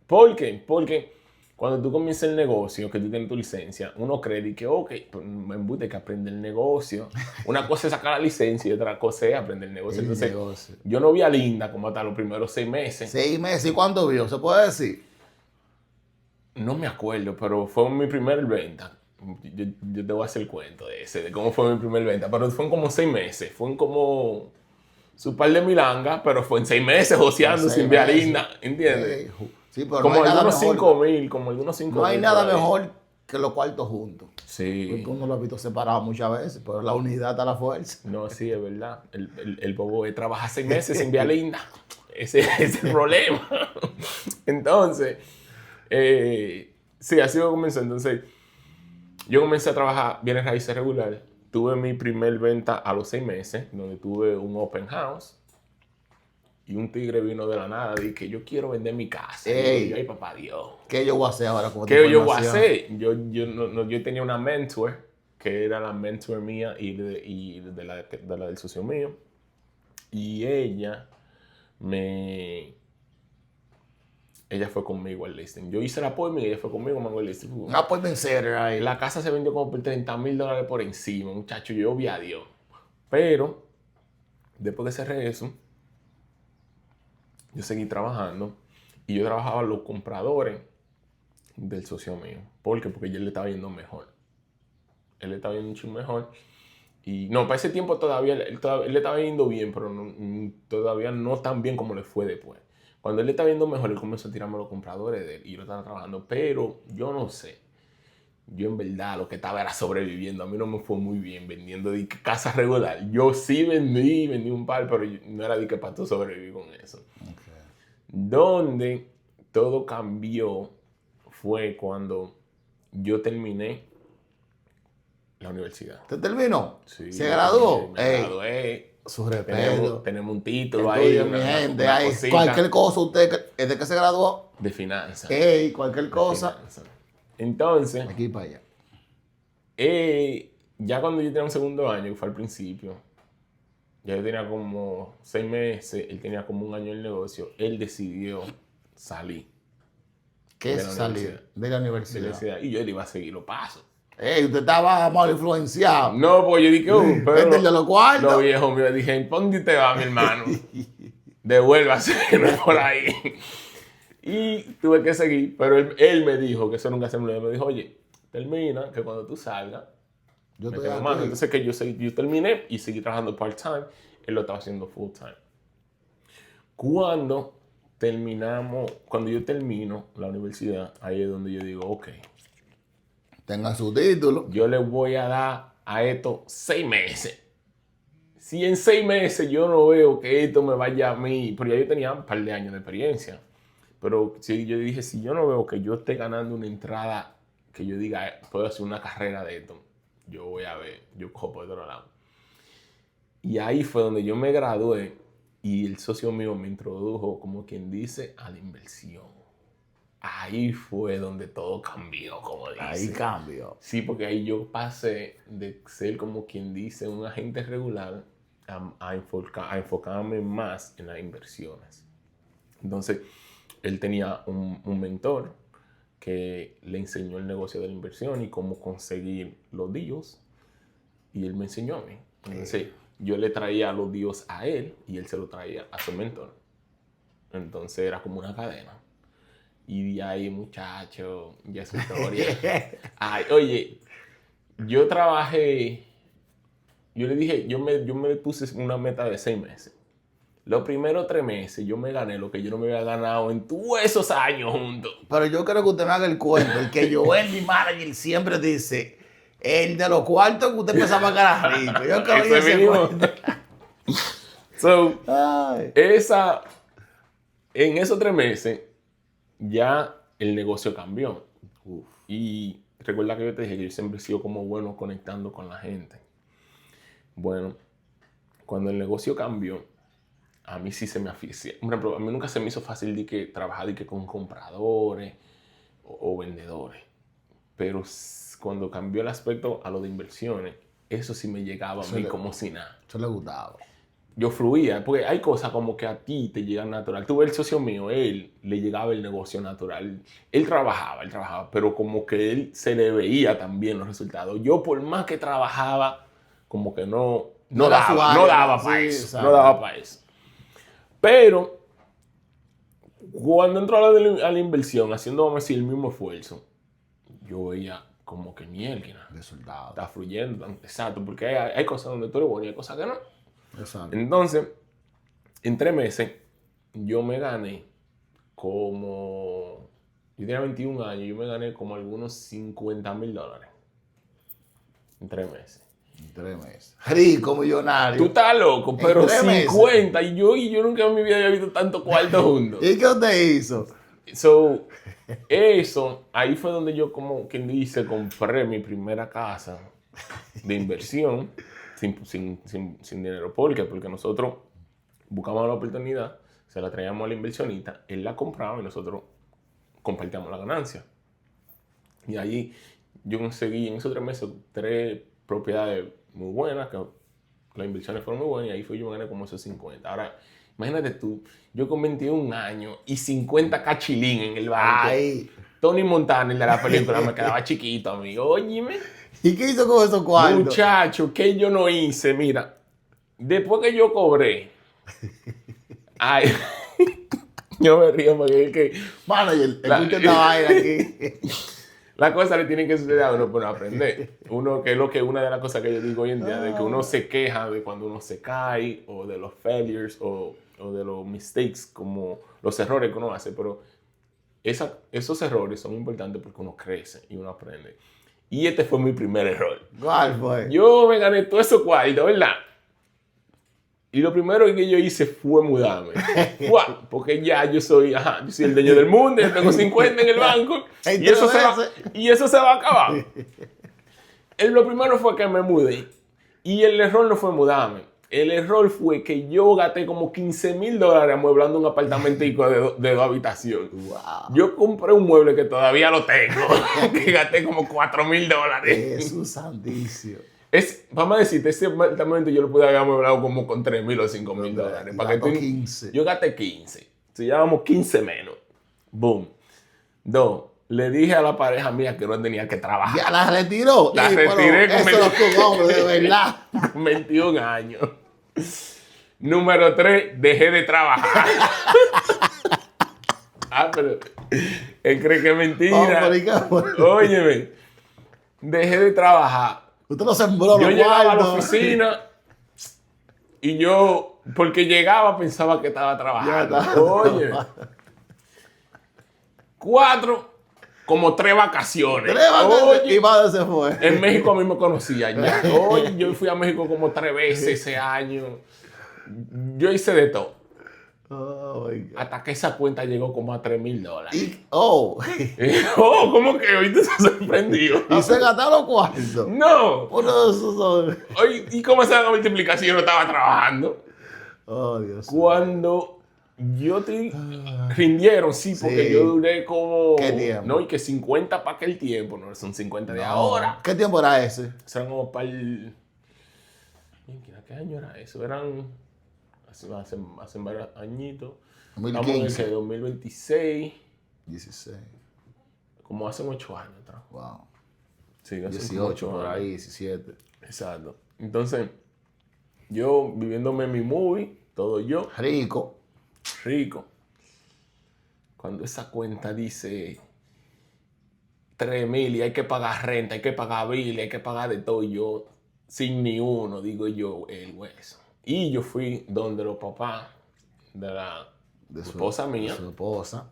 ¿Por qué? Porque cuando tú comienzas el negocio, que tú tienes tu licencia, uno cree que, ok, pues me embute que aprende el negocio. Una cosa es sacar la licencia y otra cosa es aprender el negocio. Entonces, yo no vi a Linda como hasta los primeros 6 meses. 6 meses, ¿y cuánto vio? ¿Se puede decir? No me acuerdo, pero fue mi primer venta. Yo te voy a hacer el cuento de cómo fue mi primer venta. Pero fue en como 6 meses. Fue en como su par de milanga, pero fue en 6 meses joseando sin ver a Linda. ¿Entiendes? Sí, pero como no hay algunos nada mejor. 5,000, como algunos 5,000. No hay nada mejor que los cuartos juntos. Sí. Porque uno lo ha visto separado muchas veces, pero la unidad está a la fuerza. No, sí, es verdad. El bobo trabaja 6 meses sin ver a Linda. Ese es el problema. Entonces, sí, así comenzó. Entonces, yo comencé a trabajar bienes raíces regular. Tuve mi primer venta a los 6 meses, donde tuve un open house. Y un tigre vino de la nada y que yo quiero vender mi casa. Y yo, ay, papá Dios. ¿Qué yo voy a hacer ahora? ¿Qué yo voy a hacer? Yo tenía una mentor, que era la mentor mía y de la del socio mío. Y ella fue conmigo al listing. Yo hice el appointment y ella fue conmigo al listing. Un appointment center ahí. La casa se vendió como por $30,000 por encima, muchacho. Yo vi a Dios. Pero, después que cerré eso, yo seguí trabajando y yo trabajaba los compradores del socio mío. ¿Por qué? Porque ya él le estaba yendo mejor. Él le estaba yendo mucho mejor. Y no, para ese tiempo todavía él le estaba yendo bien, pero todavía no tan bien como le fue después. Cuando él le estaba yendo mejor, él comenzó a tirarme a los compradores de él y yo lo estaba trabajando. Pero yo no sé. Yo en verdad lo que estaba era sobreviviendo. A mí no me fue muy bien vendiendo de casa regular. Yo sí vendí un par, pero no era de que para tú sobrevivir con eso. Okay. Donde todo cambió fue cuando yo terminé la universidad. ¿Te terminó? Sí. ¿Se graduó? Me gradué. Su respeto. Tenemos un título ahí. Mi gente. Cualquier cosa, usted, ¿de qué se graduó? De finanzas. Cualquier cosa. Entonces. Aquí para allá. Ya cuando yo tenía un segundo año, que fue al principio, ya yo tenía como 6 meses, él tenía como 1 año en el negocio, él decidió salir. ¿Qué es salir? De la universidad. Y yo le iba a seguir los pasos. Usted estaba mal influenciado. No, pues yo dije, pero de los cuartos. No, viejo mío, dije, ¿dónde te va, mi hermano? Devuélvase por ahí. Y tuve que seguir, pero él me dijo, que eso nunca se me olvidó, me dijo, oye, termina, que cuando tú salgas, yo te mando. Entonces que yo terminé y seguí trabajando part-time, él lo estaba haciendo full-time. Cuando yo termino la universidad, ahí es donde yo digo, ok. Tengan su título. Yo le voy a dar a esto 6 meses. Si en 6 meses yo no veo que esto me vaya a mí, pero ya yo tenía un par de años de experiencia. Pero si yo dije, si yo no veo que yo esté ganando una entrada, que yo diga, puedo hacer una carrera de esto, yo voy a ver, yo cojo por otro lado. Y ahí fue donde yo me gradué y el socio mío me introdujo, como quien dice, a la inversión. Ahí fue donde todo cambió, como dice. Ahí cambió. Sí, porque ahí yo pasé de ser, como quien dice, un agente regular a enfocarme más en las inversiones. Entonces, él tenía un mentor que le enseñó el negocio de la inversión y cómo conseguir los deals. Y él me enseñó a mí. Entonces, yo le traía los deals a él y él se lo traía a su mentor. Entonces, era como una cadena. Y de ahí, muchacho, ya es historia. Ay, oye, yo trabajé, yo le dije, yo me puse una meta de 6 meses. Los primeros 3 meses yo me gané lo que yo no me había ganado en todos esos años juntos. Pero yo creo que usted me haga el cuento. El que Joel, mi manager, siempre dice, el de los cuartos que usted empezaba a ganar rico. Yo creo que Ese ese mismo. cuento. So, Ay. en esos 3 meses, ya el negocio cambió. Uf. Y recuerda que yo te dije que yo siempre he sido como bueno conectando con la gente. Bueno, cuando el negocio cambió, a mí sí se me aficia. Por ejemplo, a mí nunca se me hizo fácil de que trabajar de que con compradores o vendedores. Pero cuando cambió el aspecto a lo de inversiones, eso sí me llegaba a mí como si nada. Eso le gustaba. Yo fluía, porque hay cosas como que a ti te llegan natural. Tú ves el socio mío, él le llegaba el negocio natural. Él trabajaba, pero como que él se le veía también los resultados. Yo por más que trabajaba, como que no daba para eso. No daba para eso. Pero cuando entró a la inversión, haciendo, vamos a decir, el mismo esfuerzo, yo veía como que mierda. Resultado. Está fluyendo. Exacto, porque hay cosas donde tú eres bueno y hay cosas que no. Exacto. Entonces, en 3 meses, yo me gané como... Yo tenía 21 años, yo me gané como algunos $50,000 en 3 meses. En 3 meses. Rico, millonario. Tú estás loco, pero En 3 meses. 50 y yo nunca en mi vida había visto tanto cuarto juntos. ¿Y qué usted hizo? So, eso, ahí fue donde yo, como quien dice, compré mi primera casa de inversión sin dinero. ¿Por qué? Porque nosotros buscábamos la oportunidad, se la traíamos al inversionista, él la compraba y nosotros compartíamos la ganancia. Y ahí yo conseguí en esos 3 meses 3 propiedades muy buenas, que las inversiones fueron muy buenas, y ahí fue yo me gané como esos 50. Ahora, imagínate tú, yo con 21 años y 50 cachilín en el banco. Ay. Tony Montana, el de la película, me quedaba chiquito, amigo. Óyeme. ¿Y qué hizo con esos cuartos? Muchacho, ¿qué yo no hice? Mira, después que yo cobré, ay, yo me río porque es que Manager, escucha esta vaina aquí. las cosas le tienen que suceder a uno por aprender. Uno, que es lo que una de las cosas que yo digo hoy en día, de que uno se queja de cuando uno se cae, o de los failures, o de los mistakes, como los errores que uno hace, pero esos errores son importantes porque uno crece y uno aprende. Y este fue mi primer error. ¿Cuál fue? Yo me gané todo eso cuarto, ¿verdad? Y lo primero que yo hice fue mudarme. Porque ya yo soy el dueño del mundo, yo tengo 50 en el banco. Y eso se va a acabar. Lo primero fue que me mudé. Y el error no fue mudarme. El error fue que yo gasté como $15,000 amueblando un apartamentico de 2 habitaciones. Wow. Yo compré un mueble que todavía lo tengo, que gasté como $4,000. Jesús santísimo. Vamos a decirte, ese apartamento yo lo pude haber amueblado como con $3,000 o $5,000. Para que tú, 15. Yo gasté 15. Si llevamos 15 menos. Boom. 2. Le dije a la pareja mía que no tenía que trabajar. ¿Ya la retiró? La Sí, retiré eso es lo que un hombre, de verdad. con 21 años. Número 3, dejé de trabajar. Pero él cree que es mentira. Óyeme, dejé de trabajar. Usted no sembró Yo los llegaba a la cuartos. oficina y yo, porque llegaba, pensaba que estaba trabajando. Oye, 4, como 3 vacaciones. 3 vacaciones. Oye, Y madre se fue. en México a mí me conocían ya. Oye, yo fui a México como 3 veces ese año. Yo hice de todo. Oh, my God. Hasta que esa cuenta llegó como a $3,000. Y ¿Cómo que hoy te has sorprendido? y se gastaron los cuartos. No. Uno de esos son. Oye, ¿y cómo se da la multiplicación? Yo no estaba trabajando. Oh, Dios. Cuando yo te rindieron, sí, porque Sí. yo duré como... ¿Qué tiempo? No, y que 50 para aquel tiempo, no son 50 de No. ahora. ¿Qué tiempo era ese? Serán como para el... ¿Qué año era eso? Eran... Hace varios añitos. Estamos en 2015. el 2026, 16. como hace 8 años atrás. Wow. Sí, hace 18 como por 8 ahí, años. 17. Exacto. Entonces, yo viviéndome mi movie, todo yo, Rico. rico. Cuando esa cuenta dice 3,000 y hay que pagar renta, hay que pagar bill, hay que pagar de todo, yo sin ni uno, digo yo, el hueso. Y yo fui donde los papás de la De esposa mía de su esposa.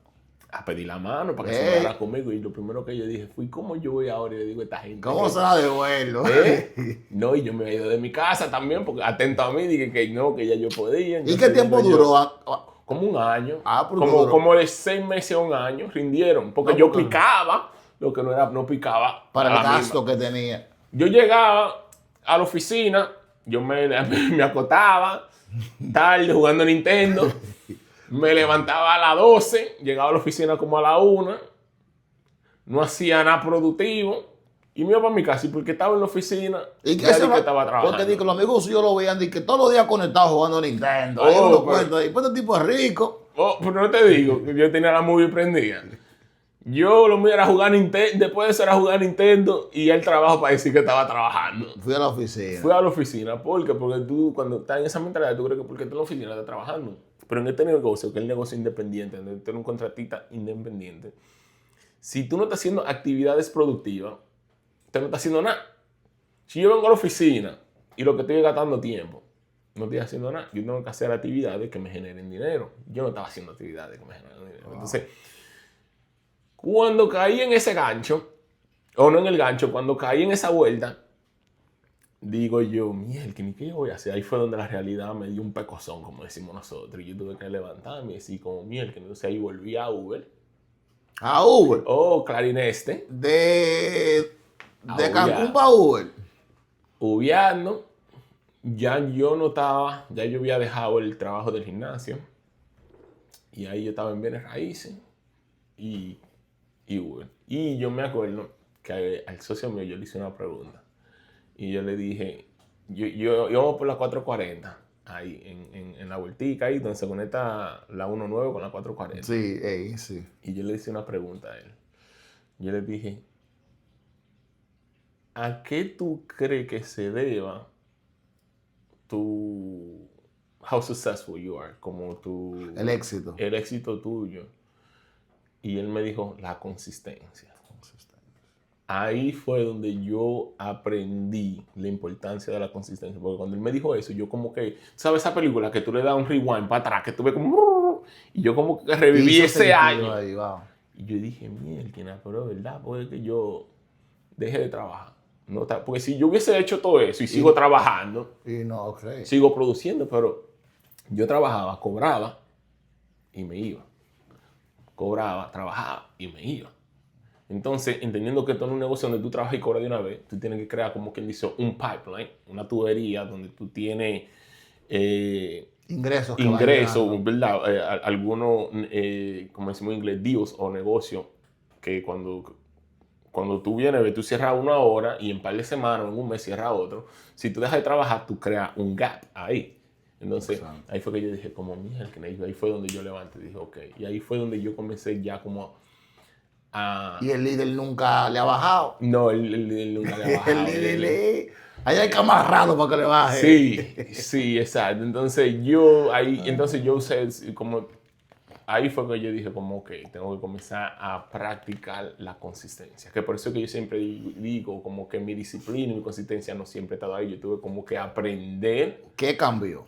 a pedir la mano para que se mudara conmigo. Y lo primero que yo dije fue, ¿cómo yo voy ahora? Y le digo a esta gente. ¿Cómo se la devuelvo? No, y yo me he ido de mi casa también, porque atento a mí, dije que no, que ya yo podía. ¿Y qué tiempo duró? Como un año. Ah, porque duró. Como de 6 meses a un año rindieron. Porque No, yo porque- picaba, lo que no era, no picaba. Para a el la gasto misma. que tenía. Yo llegaba a la oficina, yo me acotaba, tarde jugando Nintendo. Me levantaba a las 12, llegaba a la oficina como a la 1, no hacía nada productivo y me iba para mi casa. ¿Y porque estaba en la oficina? ¿Y qué Ya se di que va? estaba trabajando. Porque digo, los amigos suyos lo veían que todos los días conectados jugando Nintendo. Ahí Oh, uno pero- cuenta. Y pues este tipo es rico. Oh, pero no te digo, que yo tenía la movie prendida. Yo lo mío era jugar Nintendo, después de eso era jugar Nintendo y el trabajo para decir que estaba trabajando. Fui a la oficina. Fui a la oficina, porque tú cuando estás en esa mentalidad, tú crees que porque estás en la oficina estás trabajando. Pero en este negocio, que es el negocio independiente, donde tú eres un contratista independiente, si tú no estás haciendo actividades productivas, usted no está haciendo nada. Si yo vengo a la oficina y lo que estoy es gastando tiempo, no estoy haciendo nada, yo tengo que hacer actividades que me generen dinero. Yo no estaba haciendo actividades que me generen dinero. Wow. Entonces, cuando caí en ese gancho, o no en el gancho, cuando caí en esa vuelta, digo yo, mierda, ¿qué yo voy a hacer? Ahí fue donde la realidad me dio un pecozón, como decimos nosotros. Y yo tuve que levantarme y decir como mierda. Entonces ahí volví a Uber. A Uber. Oh, Clarineste. De A Cancún Uber. para Uber. Ubeando. Ya yo no estaba, ya yo había dejado el trabajo del gimnasio. Y ahí yo estaba en bienes raíces y Uber. Y yo me acuerdo que al socio mío yo le hice una pregunta. Y yo le dije, yo íbamos por la 440, ahí, en la vueltica, ahí donde se conecta la 19 con la 440. Sí, sí. Y yo le hice una pregunta a él. Yo le dije, ¿a qué tú crees que se deba tu... how successful you are? Como El éxito. el éxito tuyo. Y él me dijo, la consistencia. Ahí fue donde yo aprendí la importancia de la consistencia. Porque cuando él me dijo eso, yo como que... ¿Sabes esa película que tú le das un rewind para atrás? Que tú ves como... Y yo como que reviví Hizo ese sentido año. ahí, wow. Y yo dije, mierda, pero es verdad, puede que yo deje de trabajar. No, porque si yo hubiese hecho todo eso y sigo trabajando, Y no, ok. sigo produciendo, pero yo trabajaba, cobraba y me iba. Cobraba, trabajaba y me iba. Entonces, entendiendo que esto no es un negocio donde tú trabajas y cobras de una vez, tú tienes que crear, como quien dice, un pipeline, una tubería donde tú tienes Ingresos que van llegando. ¿verdad? Algunos, como decimos en inglés, deals o negocios, que cuando tú vienes, tú cierras una hora y en un par de semanas o en un mes cierras otro. Si tú dejas de trabajar, tú creas un gap ahí. Entonces, Exacto. ahí fue que yo dije, como mierda, ahí fue donde yo levanté y dije, ok. Y ahí fue donde yo comencé ya como a... Y el líder nunca le ha bajado. No, él nunca le ha bajado. El líder ahí hay que amarrarlo para que le baje. Sí, exacto. Entonces yo usé como... Ahí fue que yo dije como, ok, tengo que comenzar a practicar la consistencia. Que por eso que yo siempre digo como que mi disciplina y mi consistencia no siempre ha estado ahí. Yo tuve como que aprender. ¿Qué cambió?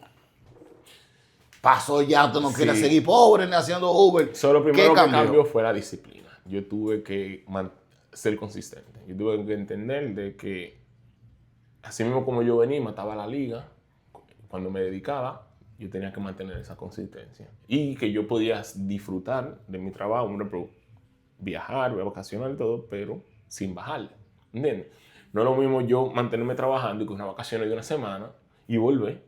Pasó ya, tú no Sí. quieres seguir pobre ni haciendo Uber. Solo lo primero ¿Qué que cambió fue la disciplina. Yo tuve que ser consistente. Yo tuve que entender de que así mismo como yo venía y mataba la liga, cuando me dedicaba, yo tenía que mantener esa consistencia. Y que yo podía disfrutar de mi trabajo, por ejemplo, viajar, vacacionar y todo, pero sin bajarle. ¿Entiendes? No es lo mismo yo mantenerme trabajando y con unas vacaciones de una semana y volver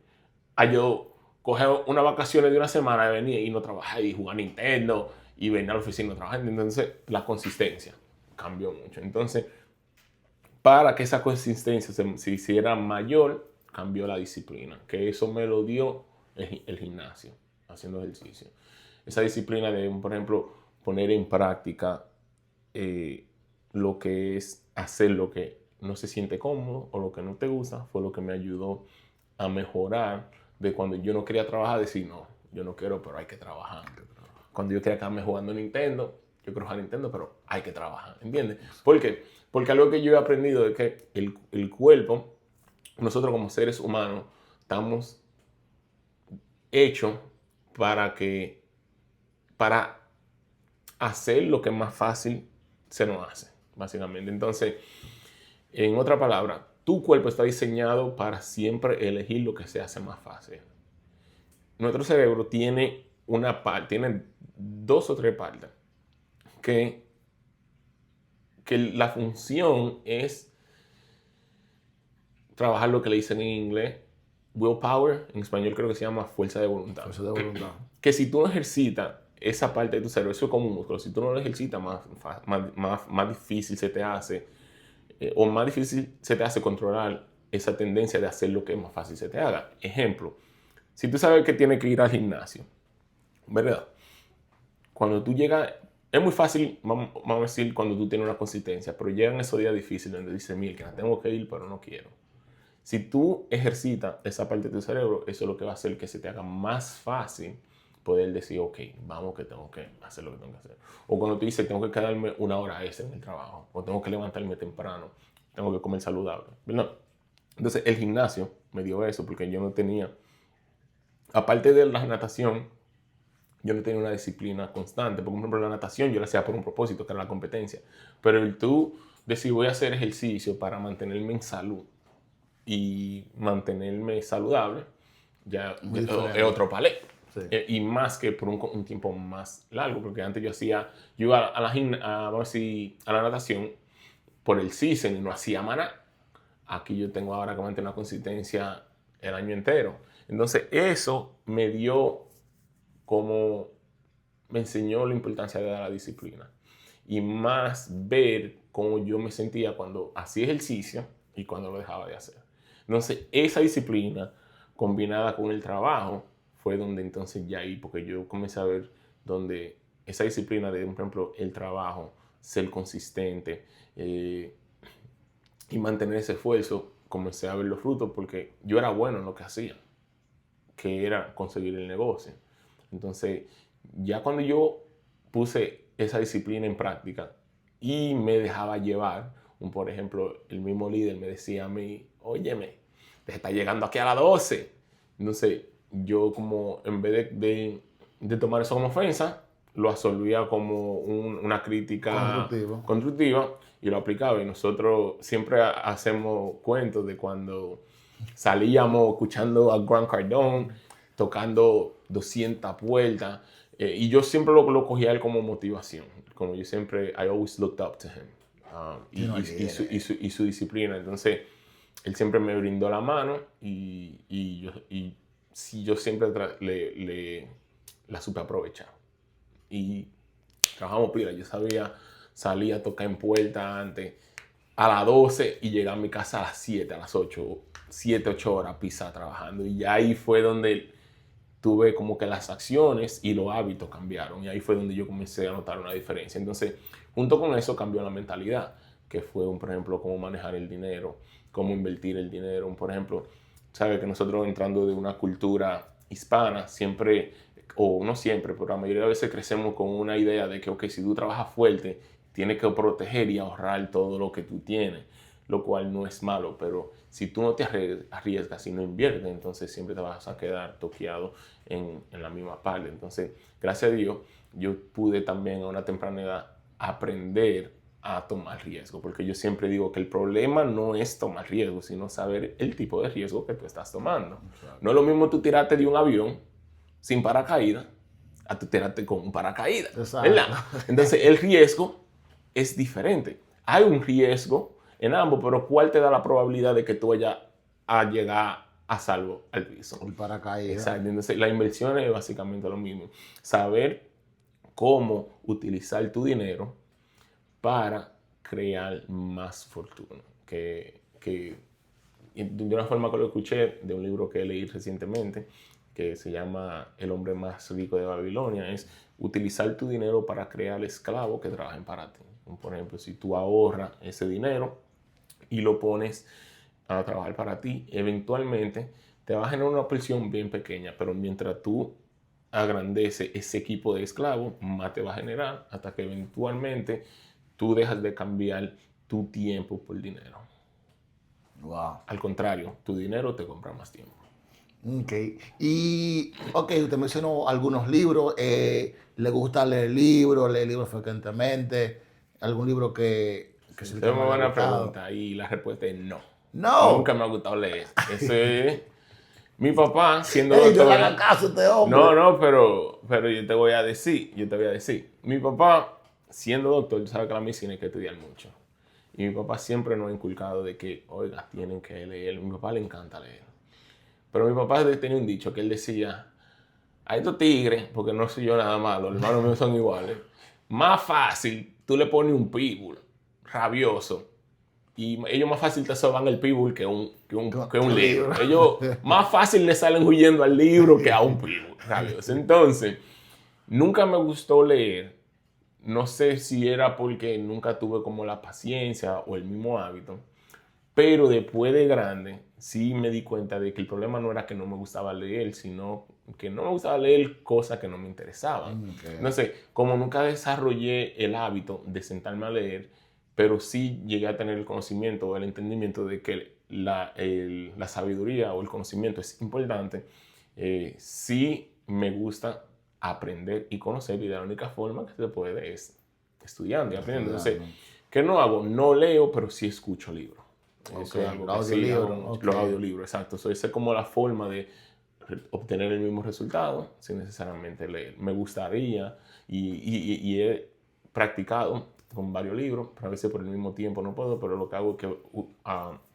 a yo coger unas vacaciones de una semana y venir y no trabajar y jugar Nintendo y venir a la oficina trabajando. Entonces, la consistencia cambió mucho. Entonces, para que esa consistencia se hiciera mayor, cambió la disciplina. Que eso me lo dio el gimnasio, haciendo ejercicio. esa disciplina de, por ejemplo, poner en práctica lo que es hacer lo que no se siente cómodo o lo que no te gusta, fue lo que me ayudó a mejorar de cuando yo no quería trabajar, decir, no, yo no quiero, pero hay que trabajar. Cuando yo quería quedarme jugando Nintendo, yo quiero jugar Nintendo, pero hay que trabajar, ¿entiendes? ¿Por qué? Porque algo que yo he aprendido es que el cuerpo, nosotros como seres humanos, estamos hechos para hacer lo que más fácil se nos hace, básicamente. Entonces, en otra palabra, tu cuerpo está diseñado para siempre elegir lo que se hace más fácil. Nuestro cerebro tiene tiene 2 o 3 partes que la función es trabajar lo que le dicen en inglés willpower, en español creo que se llama fuerza de voluntad. Fuerza de voluntad. Que si tú no ejercitas esa parte de tu cerebro, eso es como un músculo, si tú no lo ejercitas, más difícil se te hace, o más difícil se te hace controlar esa tendencia de hacer lo que más fácil se te haga. Ejemplo, si tú sabes que tienes que ir al gimnasio, ¿verdad? Cuando tú llegas, es muy fácil, vamos a decir, cuando tú tienes una consistencia, pero llegan esos días difíciles donde dices, mira, que tengo que ir, pero no quiero. Si tú ejercitas esa parte de tu cerebro, eso es lo que va a hacer que se te haga más fácil poder decir, ok, vamos que tengo que hacer lo que tengo que hacer. O cuando tú dices, tengo que quedarme 1 hora extra en el trabajo, o tengo que levantarme temprano, tengo que comer saludable, ¿verdad? Entonces, el gimnasio me dio eso porque yo no tenía, aparte de la natación, yo no tenía una disciplina constante. Por ejemplo, la natación yo la hacía por un propósito, que era la competencia. Pero el tú decir, voy a hacer ejercicio para mantenerme en salud y mantenerme saludable, ya es otro palé. Sí. Y más que por un tiempo más largo, porque antes yo iba vamos a decir, a la natación por el season y no hacía maná. Aquí yo tengo ahora que mantener una consistencia el año entero. Entonces eso me enseñó la importancia de la disciplina y más ver cómo yo me sentía cuando hacía ejercicio y cuando lo dejaba de hacer. Entonces, esa disciplina combinada con el trabajo fue donde entonces ya ahí, porque yo comencé a ver donde esa disciplina de, por ejemplo, el trabajo, ser consistente y mantener ese esfuerzo, comencé a ver los frutos porque yo era bueno en lo que hacía, que era conseguir el negocio. Entonces, ya cuando yo puse esa disciplina en práctica y me dejaba llevar, por ejemplo, el mismo líder me decía a mí, óyeme, te está llegando aquí a las 12. Entonces, yo como en vez de tomar eso como ofensa, lo absorbía como una crítica constructiva y lo aplicaba. Y nosotros siempre hacemos cuentos de cuando salíamos escuchando a Grant Cardone, tocando 200 puertas. Y yo siempre lo cogía a él como motivación. Como yo siempre, I always looked up to him. Y su disciplina. Entonces, él siempre me brindó la mano y yo siempre la supe aprovechar. Y trabajamos pila. Yo salía a tocar en puerta antes a las 12 y llegar a mi casa a las 7, a las 8, 7, 8 horas pisa trabajando. Y ahí fue donde tuve como que las acciones y los hábitos cambiaron. Y ahí fue donde yo comencé a notar una diferencia. Entonces, junto con eso cambió la mentalidad, que fue, por ejemplo, cómo manejar el dinero, cómo invertir el dinero. Por ejemplo, sabe que nosotros entrando de una cultura hispana, siempre, o no siempre, pero la mayoría de veces crecemos con una idea de que, ok, si tú trabajas fuerte, tienes que proteger y ahorrar todo lo que tú tienes, lo cual no es malo, pero si tú no te arriesgas y no inviertes, entonces siempre te vas a quedar toqueado en la misma parte. Entonces, gracias a Dios, yo pude también a una temprana edad aprender a tomar riesgo, porque yo siempre digo que el problema no es tomar riesgo, sino saber el tipo de riesgo que tú estás tomando. Exacto. No es lo mismo tú tirarte de un avión sin paracaídas a tú tirarte con un paracaídas, ¿verdad? Entonces, el riesgo es diferente. Hay un riesgo en ambos, pero ¿cuál te da la probabilidad de que tú vayas a llegar a salvo al piso? El paracaídas. Exacto. Entonces, la inversión es básicamente lo mismo. Saber cómo utilizar tu dinero para crear más fortuna. De una forma que lo escuché de un libro que leí recientemente, que se llama El hombre más rico de Babilonia, es utilizar tu dinero para crear esclavos que trabajen para ti. Por ejemplo, si tú ahorras ese dinero y lo pones a trabajar para ti, eventualmente te va a generar una porción bien pequeña, pero mientras tú agrandeces ese equipo de esclavos, más te va a generar hasta que eventualmente tú dejas de cambiar tu tiempo por dinero. Wow. Al contrario, tu dinero te compra más tiempo. Ok. Y, ok, usted mencionó algunos libros. ¿Le gusta leer libros frecuentemente? ¿Algún libro que Sí, es el esa que es una más le ha buena gustado? pregunta y la respuesta es no. Nunca No. me ha gustado leer. Mi papá, siendo ¡Ey, no le doctor, haga caso a este hombre! no, pero yo te voy a decir. Mi papá, siendo doctor, tú sabes que la medicina hay que estudiar mucho. Y mi papá siempre nos ha inculcado de que, oiga, tienen que leer. A mi papá le encanta leer. Pero mi papá tenía un dicho que él decía, a estos tigres, porque no soy yo nada más, los hermanos míos son iguales, más fácil tú le pones un pitbull rabioso y ellos más fácil te soban el pitbull que un libro. Ellos más fácil le salen huyendo al libro que a un pitbull rabioso. Entonces, nunca me gustó leer. No sé si era porque nunca tuve como la paciencia o el mismo hábito. Pero después de grande, sí me di cuenta de que el problema no era que no me gustaba leer, sino que no me gustaba leer cosas que no me interesaban. Okay. Entonces, como nunca desarrollé el hábito de sentarme a leer, pero sí llegué a tener el conocimiento o el entendimiento de que la sabiduría o el conocimiento es importante, sí me gusta aprender y conocer, y la única forma que se puede es estudiando y aprendiendo. Entonces, ¿qué no hago? No leo, pero sí escucho libros. Eso es algo que sí hago mucho. Los audiolibros, exacto. Esa es como la forma de obtener el mismo resultado sin necesariamente leer. Me gustaría y he practicado con varios libros, pero a veces por el mismo tiempo no puedo, pero lo que hago es que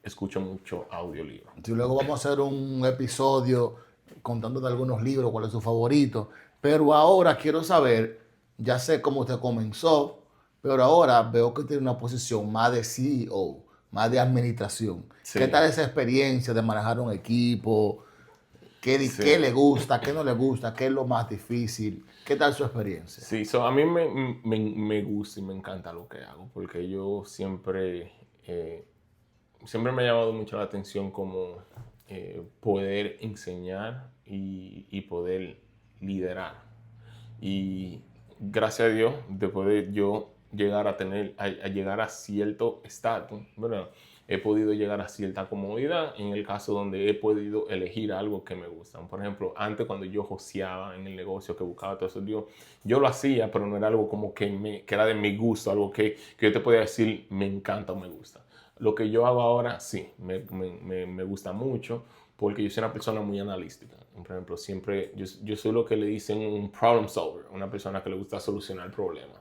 escucho mucho audiolibros. Y luego vamos a hacer un episodio contándote algunos libros, cuál es su favorito. Pero ahora quiero saber, ya sé cómo usted comenzó, pero ahora veo que tiene una posición más de CEO, más de administración. Sí. ¿Qué tal esa experiencia de manejar un equipo? ¿Qué Sí. le gusta? ¿Qué no le gusta? ¿Qué es lo más difícil? ¿Qué tal su experiencia? Sí, a mí me gusta y me encanta lo que hago, porque yo siempre me ha llamado mucho la atención como poder enseñar y poder liderar. Y gracias a Dios, después de yo llegar a llegar a cierto estatus, ¿verdad? He podido llegar a cierta comodidad en el caso donde he podido elegir algo que me gusta. Por ejemplo, antes cuando yo joseaba en el negocio, que buscaba todo eso, yo lo hacía, pero no era algo como que era de mi gusto, algo que yo te podía decir me encanta o me gusta. Lo que yo hago ahora, sí, me gusta mucho, porque yo soy una persona muy analítica. Por ejemplo, siempre yo soy lo que le dicen un problem solver, una persona que le gusta solucionar problemas.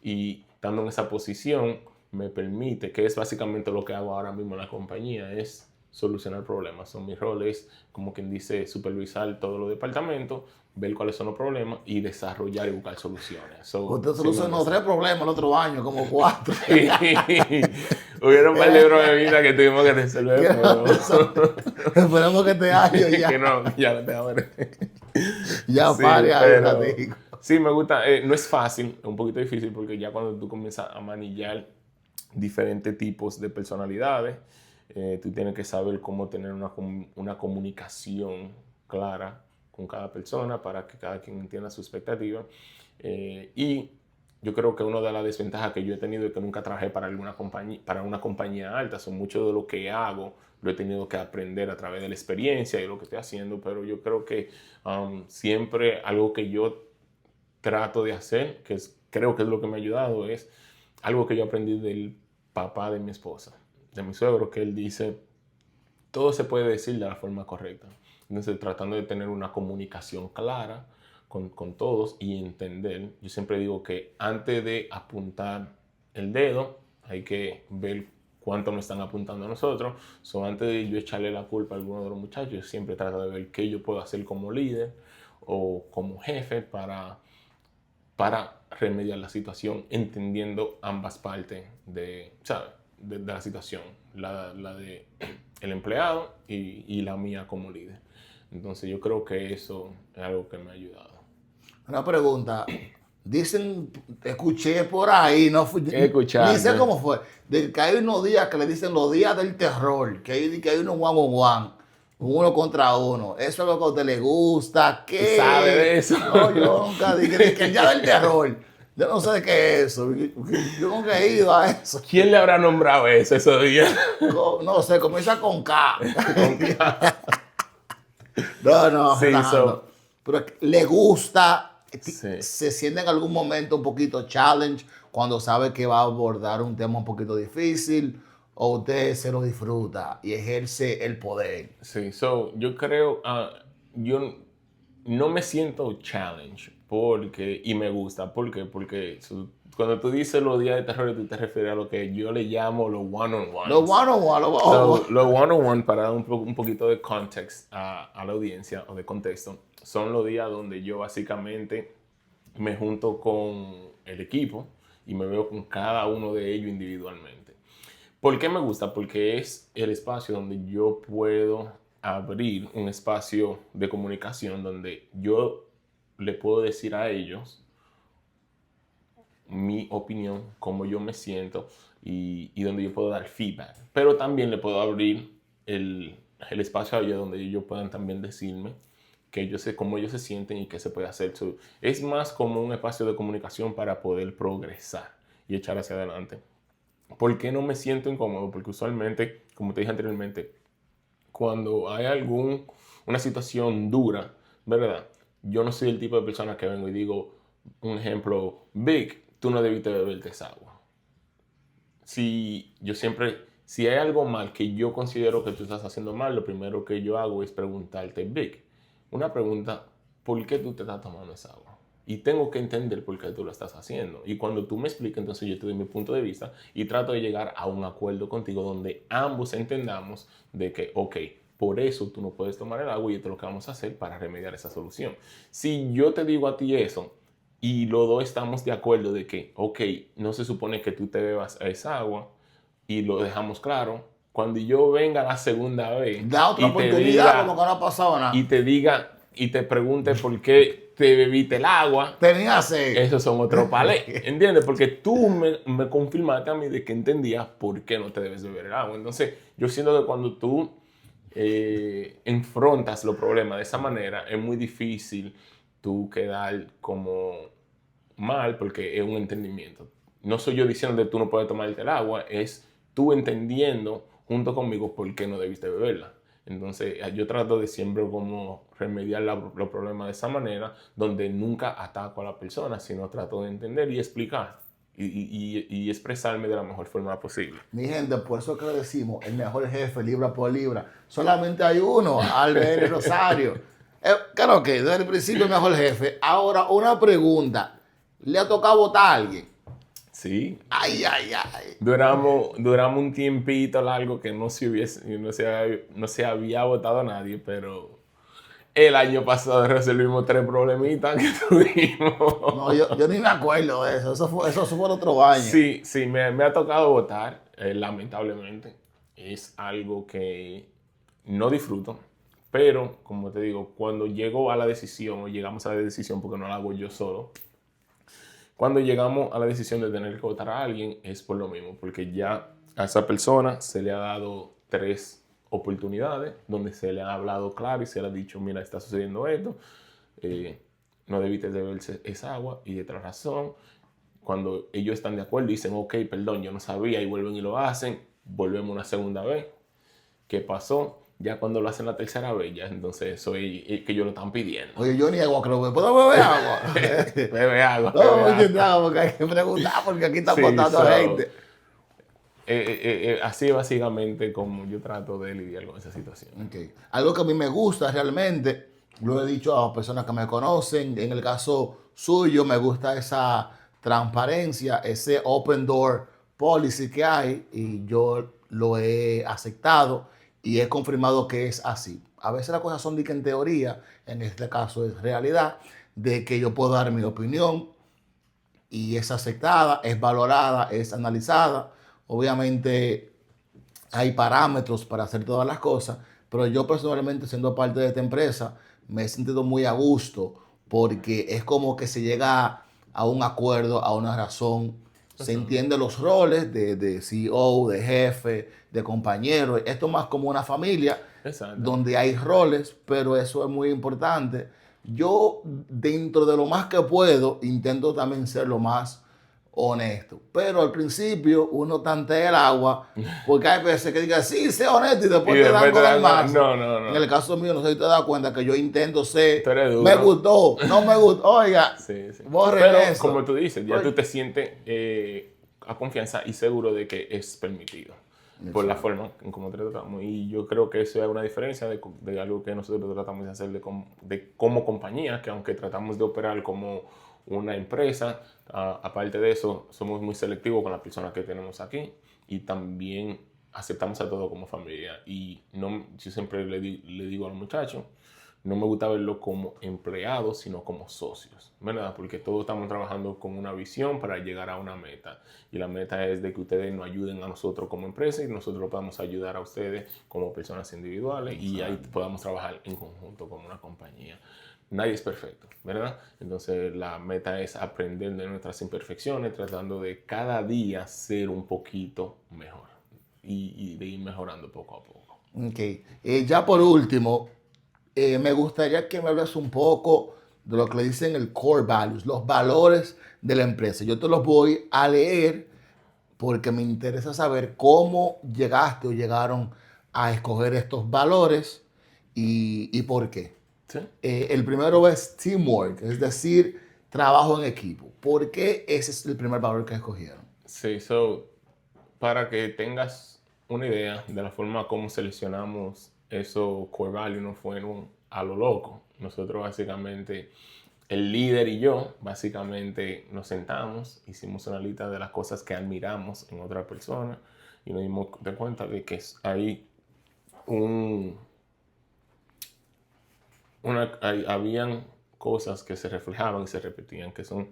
Y estando en esa posición me permite, que es básicamente lo que hago ahora mismo en la compañía, es solucionar problemas. Son mis roles, como quien dice, supervisar todos los departamentos, ver cuáles son los problemas y desarrollar y buscar soluciones. Usted solucionó 3 problemas el otro año, como 4. Sí. Hubieron un par de problemitas que tuvimos que resolver, pero esperemos que este año ya. que no, ya lo tengo que ver. Ya Sí, pare ahí un pero ratico. sí, me gusta. No es fácil, es un poquito difícil porque ya cuando tú comienzas a manillar diferentes tipos de personalidades, tú tienes que saber cómo tener una comunicación clara con cada persona para que cada quien entienda su expectativa. Y yo creo que una de las desventajas que yo he tenido es que nunca trabajé para una compañía alta. Son mucho de lo que hago lo he tenido que aprender a través de la experiencia y lo que estoy haciendo, pero yo creo que siempre algo que yo trato de hacer, creo que es lo que me ha ayudado, es algo que yo aprendí del papá de mi esposa, de mi suegro, que él dice, todo se puede decir de la forma correcta. Entonces, tratando de tener una comunicación clara con todos y entender, yo siempre digo que antes de apuntar el dedo, hay que ver cuánto nos están apuntando a nosotros. Antes de yo echarle la culpa a alguno de los muchachos, yo siempre trato de ver qué yo puedo hacer como líder o como jefe para remediar la situación, entendiendo ambas partes de la situación, la de el empleado y la mía como líder. Entonces yo creo que eso es algo que me ha ayudado. Una pregunta. Dicen, escuché por ahí, ¿Qué ni sé escuchaste? cómo fue, de que hay unos días que le dicen los días del terror, que hay unos one on one, uno contra uno. Eso es lo que a usted le gusta. ¿Tú sabes de ¿Qué? eso? No, yo nunca dije que el día del terror. Yo no sé de qué es eso. Yo nunca he ido a eso. ¿Quién le habrá nombrado eso esos días? No sé, comienza con K. Con K. No, Sí, relajando. Pero le gusta, sí. se siente en algún momento un poquito challenge cuando sabe que va a abordar un tema un poquito difícil, o usted se lo disfruta y ejerce el poder. Sí, yo creo, yo no me siento challenge y me gusta, ¿por qué? Porque cuando tú dices los días de terror, tú te refieres a lo que yo le llamo los one-on-ones. Los one on one, Los one-on-one, para dar un poquito de context a la audiencia o de contexto, son los días donde yo básicamente me junto con el equipo y me veo con cada uno de ellos individualmente. ¿Por qué me gusta? Porque es el espacio donde yo puedo abrir un espacio de comunicación donde yo le puedo decir a ellos mi opinión, cómo yo me siento y donde yo puedo dar feedback. Pero también le puedo abrir el espacio a ellos donde ellos puedan también decirme que yo sé cómo ellos se sienten y qué se puede hacer. Es más como un espacio de comunicación para poder progresar y echar hacia adelante. ¿Por qué no me siento incómodo? Porque usualmente, como te dije anteriormente, cuando hay una situación dura, ¿verdad? Yo no soy el tipo de persona que vengo y digo, un ejemplo, Vic, tú no debiste beberte esa agua. Si hay algo mal que yo considero que tú estás haciendo mal, lo primero que yo hago es preguntarte, Vic, una pregunta, ¿por qué tú te estás tomando esa agua? Y tengo que entender por qué tú lo estás haciendo. Y cuando tú me explicas, entonces yo te doy mi punto de vista y trato de llegar a un acuerdo contigo donde ambos entendamos de que, ok, por eso tú no puedes tomar el agua y esto es lo que vamos a hacer para remediar esa solución. Si yo te digo a ti eso y los dos estamos de acuerdo de que, ok, no se supone que tú te bebas esa agua y lo dejamos claro, cuando yo venga la segunda vez Da otra oportunidad como que no ha pasado y nada. te diga y te pregunte por qué te bebiste el agua, Tenía sed. esos son otros palés, ¿entiendes? Porque tú me confirmaste a mí de que entendías por qué no te debes beber el agua. Entonces, yo siento que cuando tú enfrentas los problemas de esa manera, es muy difícil tú quedar como mal porque es un entendimiento. No soy yo diciendo que tú no puedes tomarte el agua, es tú entendiendo junto conmigo por qué no debiste beberla. Entonces, yo trato de siempre como remediar los problemas de esa manera, donde nunca ataco a la persona, sino trato de entender y explicar y expresarme de la mejor forma posible. Mi gente, por eso que le decimos, el mejor jefe, libra por libra. Solamente hay uno, Albert Rosario. Claro que desde el principio el mejor jefe. Ahora, una pregunta. ¿Le ha tocado votar a alguien? Sí, Ay, ay, ay. duramos un tiempito largo que no se había votado a nadie, pero el año pasado resolvimos 3 problemitas que tuvimos. No, yo ni me acuerdo de eso. Eso fue el otro año. Sí, me ha tocado votar, lamentablemente. Es algo que no disfruto, pero como te digo, cuando llego a la decisión o llegamos a la decisión, porque no la hago yo solo, cuando llegamos a la decisión de tener que votar a alguien es por lo mismo, porque ya a esa persona se le ha dado 3 oportunidades donde se le ha hablado claro y se le ha dicho, mira, está sucediendo esto, no debiste beberse esa agua y de otra razón. Cuando ellos están de acuerdo y dicen, ok, perdón, yo no sabía y vuelven y lo hacen, volvemos una segunda vez. ¿Qué pasó? Ya cuando lo hacen la tercera vez, ya entonces eso es que ellos lo están pidiendo. Oye, yo ni agua creo que puedo beber agua. Bebe agua. No, Bebe porque, agua. no, porque hay que preguntar porque aquí están Sí, votando gente. así es básicamente como yo trato de lidiar con esa situación. Okay. Algo que a mí me gusta realmente, lo he dicho a personas que me conocen, en el caso suyo me gusta esa transparencia, ese open door policy que hay y yo lo he aceptado y he confirmado que es así. A veces las cosas son de que en teoría, en este caso es realidad, de que yo puedo dar mi opinión y es aceptada, es valorada, es analizada. Obviamente hay parámetros para hacer todas las cosas, pero yo personalmente, siendo parte de esta empresa, me he sentido muy a gusto porque es como que se llega a un acuerdo, a una razón, se Eso. entiende los roles de CEO, de jefe, de compañero. Esto es más como una familia Exacto. donde hay roles, pero eso es muy importante. Yo, dentro de lo más que puedo, intento también ser lo más honesto. Pero al principio uno tantea el agua, porque hay veces que diga, sí, sé honesto, y Y después te dan después te con el dan mazo. no, no, En el no. caso mío, no sé si te das cuenta que yo intento Tú ser, eres me duro. gustó, no me gustó, oiga, Sí, sí. borren Pero como eso. tú dices, ya tú Pero- te sientes a confianza y seguro de que es permitido por la Exacto. forma en cómo te tratamos. Y yo creo que eso es una diferencia de algo que nosotros tratamos de hacer de como compañía, que aunque tratamos de operar como una empresa, aparte de eso, somos muy selectivos con las personas que tenemos aquí y también aceptamos a todos como familia. Y no, yo siempre le digo a los muchachos, no me gusta verlo como empleados, sino como socios, ¿verdad? Porque todos estamos trabajando con una visión para llegar a una meta. Y la meta es de que ustedes nos ayuden a nosotros como empresa y nosotros podamos ayudar a ustedes como personas individuales y ahí podamos trabajar en conjunto como una compañía. Nadie es perfecto, ¿verdad? Entonces la meta es aprender de nuestras imperfecciones, tratando de cada día ser un poquito mejor y de ir mejorando poco a poco. Ok. Ya por último, me gustaría que me hables un poco de lo que le dicen el core values, los valores de la empresa. Yo te los voy a leer porque me interesa saber cómo llegaste o llegaron a escoger estos valores y por qué. ¿Sí? El primero es teamwork, es decir, trabajo en equipo. ¿Por qué ese es el primer valor que escogieron? Sí, so, para que tengas una idea de la forma como seleccionamos esos core values, no fueron a lo loco. Nosotros básicamente, el líder y yo, básicamente nos sentamos, hicimos una lista de las cosas que admiramos en otra persona y nos dimos de cuenta de que hay un, habían cosas que se reflejaban y se repetían, que son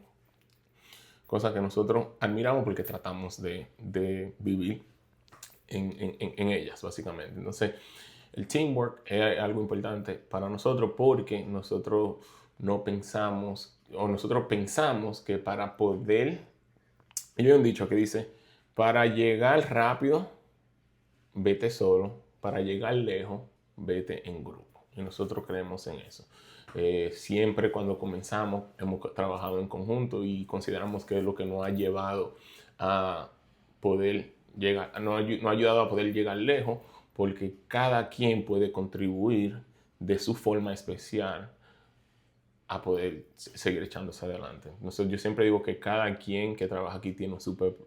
cosas que nosotros admiramos porque tratamos de vivir en ellas, básicamente. Entonces, el teamwork es algo importante para nosotros porque nosotros no pensamos, o nosotros pensamos que para poder, yo hay un dicho que dice, para llegar rápido, vete solo, para llegar lejos, vete en grupo. Y nosotros creemos en eso. Siempre cuando comenzamos hemos trabajado en conjunto y consideramos que es lo que nos ha llevado a poder llegar, nos ha ayudado a poder llegar lejos porque cada quien puede contribuir de su forma especial a poder seguir echándose adelante. Entonces, yo siempre digo que cada quien que trabaja aquí tiene un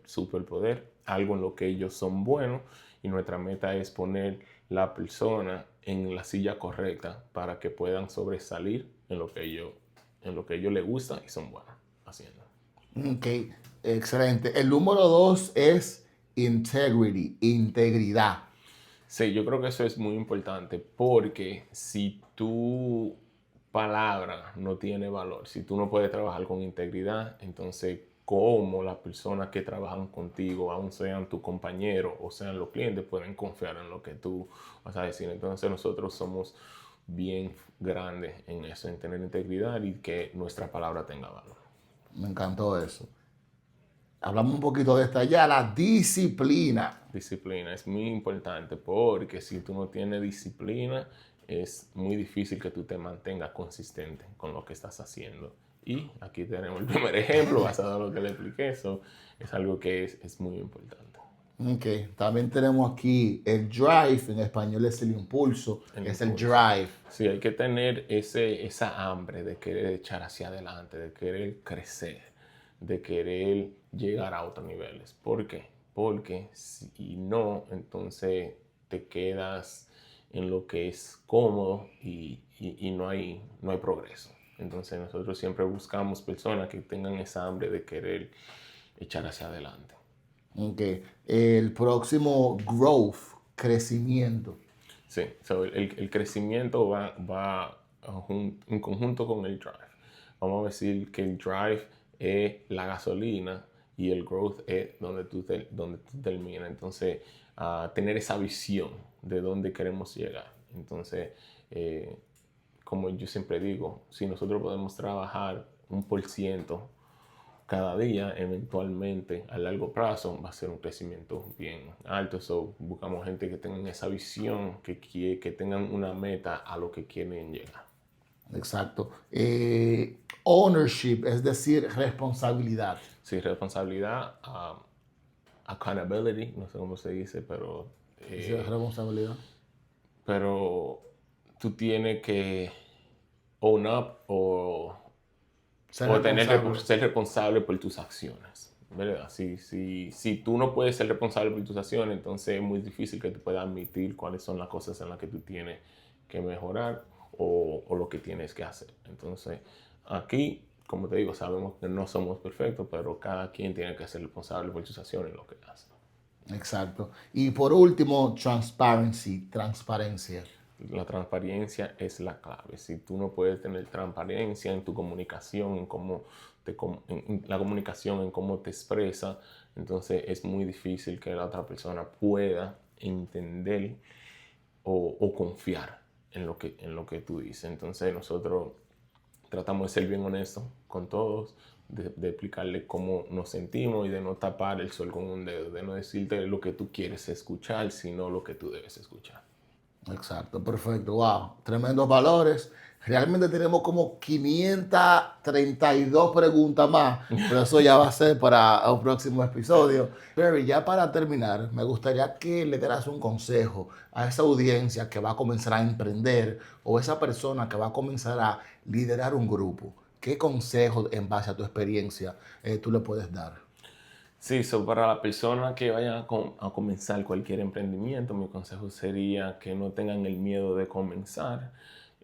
superpoder, algo en lo que ellos son buenos y nuestra meta es poner la persona en la silla correcta para que puedan sobresalir en lo que ellos les gusta y son buenos haciendo. Ok, excelente. El número dos es integrity, integridad. Sí, yo creo que eso es muy importante porque si tu palabra no tiene valor, si tú no puedes trabajar con integridad, entonces cómo las personas que trabajan contigo, aun sean tu compañero o sean los clientes, pueden confiar en lo que tú vas a decir. Entonces nosotros somos bien grandes en eso, en tener integridad y que nuestra palabra tenga valor. Me encantó eso. Hablamos un poquito de esta ya, la disciplina. Disciplina es muy importante porque si tú no tienes disciplina es muy difícil que tú te mantengas consistente con lo que estás haciendo. Y aquí tenemos el primer ejemplo basado en lo que le expliqué. Eso es algo que es muy importante. Ok, también tenemos aquí el drive, en español es el impulso, El es el impulso. drive. Sí, hay que tener esa hambre de querer echar hacia adelante, de querer crecer, de querer llegar a otros niveles. ¿Por qué? Porque si no, entonces te quedas en lo que es cómodo y no hay progreso. Entonces nosotros siempre buscamos personas que tengan esa hambre de querer echar hacia adelante. Ok, el próximo growth, crecimiento. Sí, so el crecimiento va en conjunto con el drive. Vamos a decir que el drive es la gasolina y el growth es donde tú terminas. Entonces, tener esa visión de dónde queremos llegar. Entonces, como yo siempre digo, si nosotros podemos trabajar 1% cada día, eventualmente a largo plazo va a ser un crecimiento bien alto. So, buscamos gente que tengan esa visión, que tengan una meta a lo que quieren llegar. Exacto. Ownership, es decir, responsabilidad. Sí, responsabilidad, accountability, no sé cómo se dice, ¿Es responsabilidad? pero tú tienes que own up o Ser ser responsable por tus acciones, ¿verdad? Si tú no puedes ser responsable por tus acciones, entonces es muy difícil que tú puedas admitir cuáles son las cosas en las que tú tienes que mejorar o lo que tienes que hacer. Entonces, aquí, como te digo, sabemos que no somos perfectos, pero cada quien tiene que ser responsable por sus acciones y lo que hace. Exacto. Y por último, transparencia. La transparencia es la clave. Si tú no puedes tener transparencia en tu comunicación, en la comunicación, en cómo te expresa, entonces es muy difícil que la otra persona pueda entender o confiar en lo que tú dices. Entonces nosotros tratamos de ser bien honestos con todos, de explicarle cómo nos sentimos y de no tapar el sol con un dedo, de no decirte lo que tú quieres escuchar, sino lo que tú debes escuchar. Exacto, perfecto. Wow, tremendos valores. Realmente tenemos como 532 preguntas más, pero eso ya va a ser para un próximo episodio. Barry, ya para terminar, me gustaría que le dieras un consejo a esa audiencia que va a comenzar a emprender o esa persona que va a comenzar a liderar un grupo. ¿Qué consejo en base a tu experiencia tú le puedes dar? Sí, para la persona que vaya a comenzar cualquier emprendimiento, mi consejo sería que no tengan el miedo de comenzar,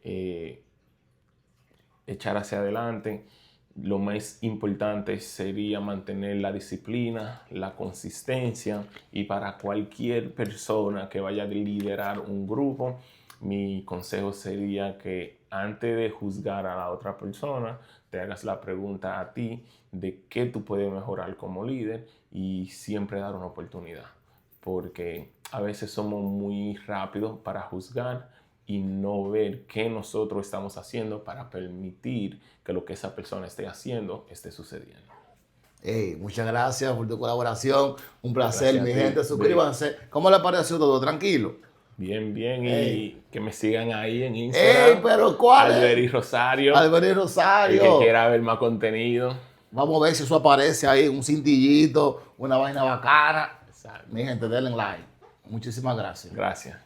eh, echar hacia adelante. Lo más importante sería mantener la disciplina, la consistencia, y para cualquier persona que vaya a liderar un grupo, mi consejo sería que antes de juzgar a la otra persona, te hagas la pregunta a ti de qué tú puedes mejorar como líder y siempre dar una oportunidad. Porque a veces somos muy rápidos para juzgar y no ver qué nosotros estamos haciendo para permitir que lo que esa persona esté haciendo esté sucediendo. Hey, muchas gracias por tu colaboración. Un placer, Gracias a mi ti, gente. Suscríbanse. ¿Cómo le pareció todo? ¿Tranquilo? Bien, bien, Hey. y que me sigan ahí en ¡Ey, Instagram, pero cuál es! Alberi Rosario, Albert el que Rosario. quiera ver más contenido. Vamos a ver si eso aparece ahí, un cintillito, una vaina bacana. Exacto. Mi gente, denle like. Muchísimas gracias. Gracias.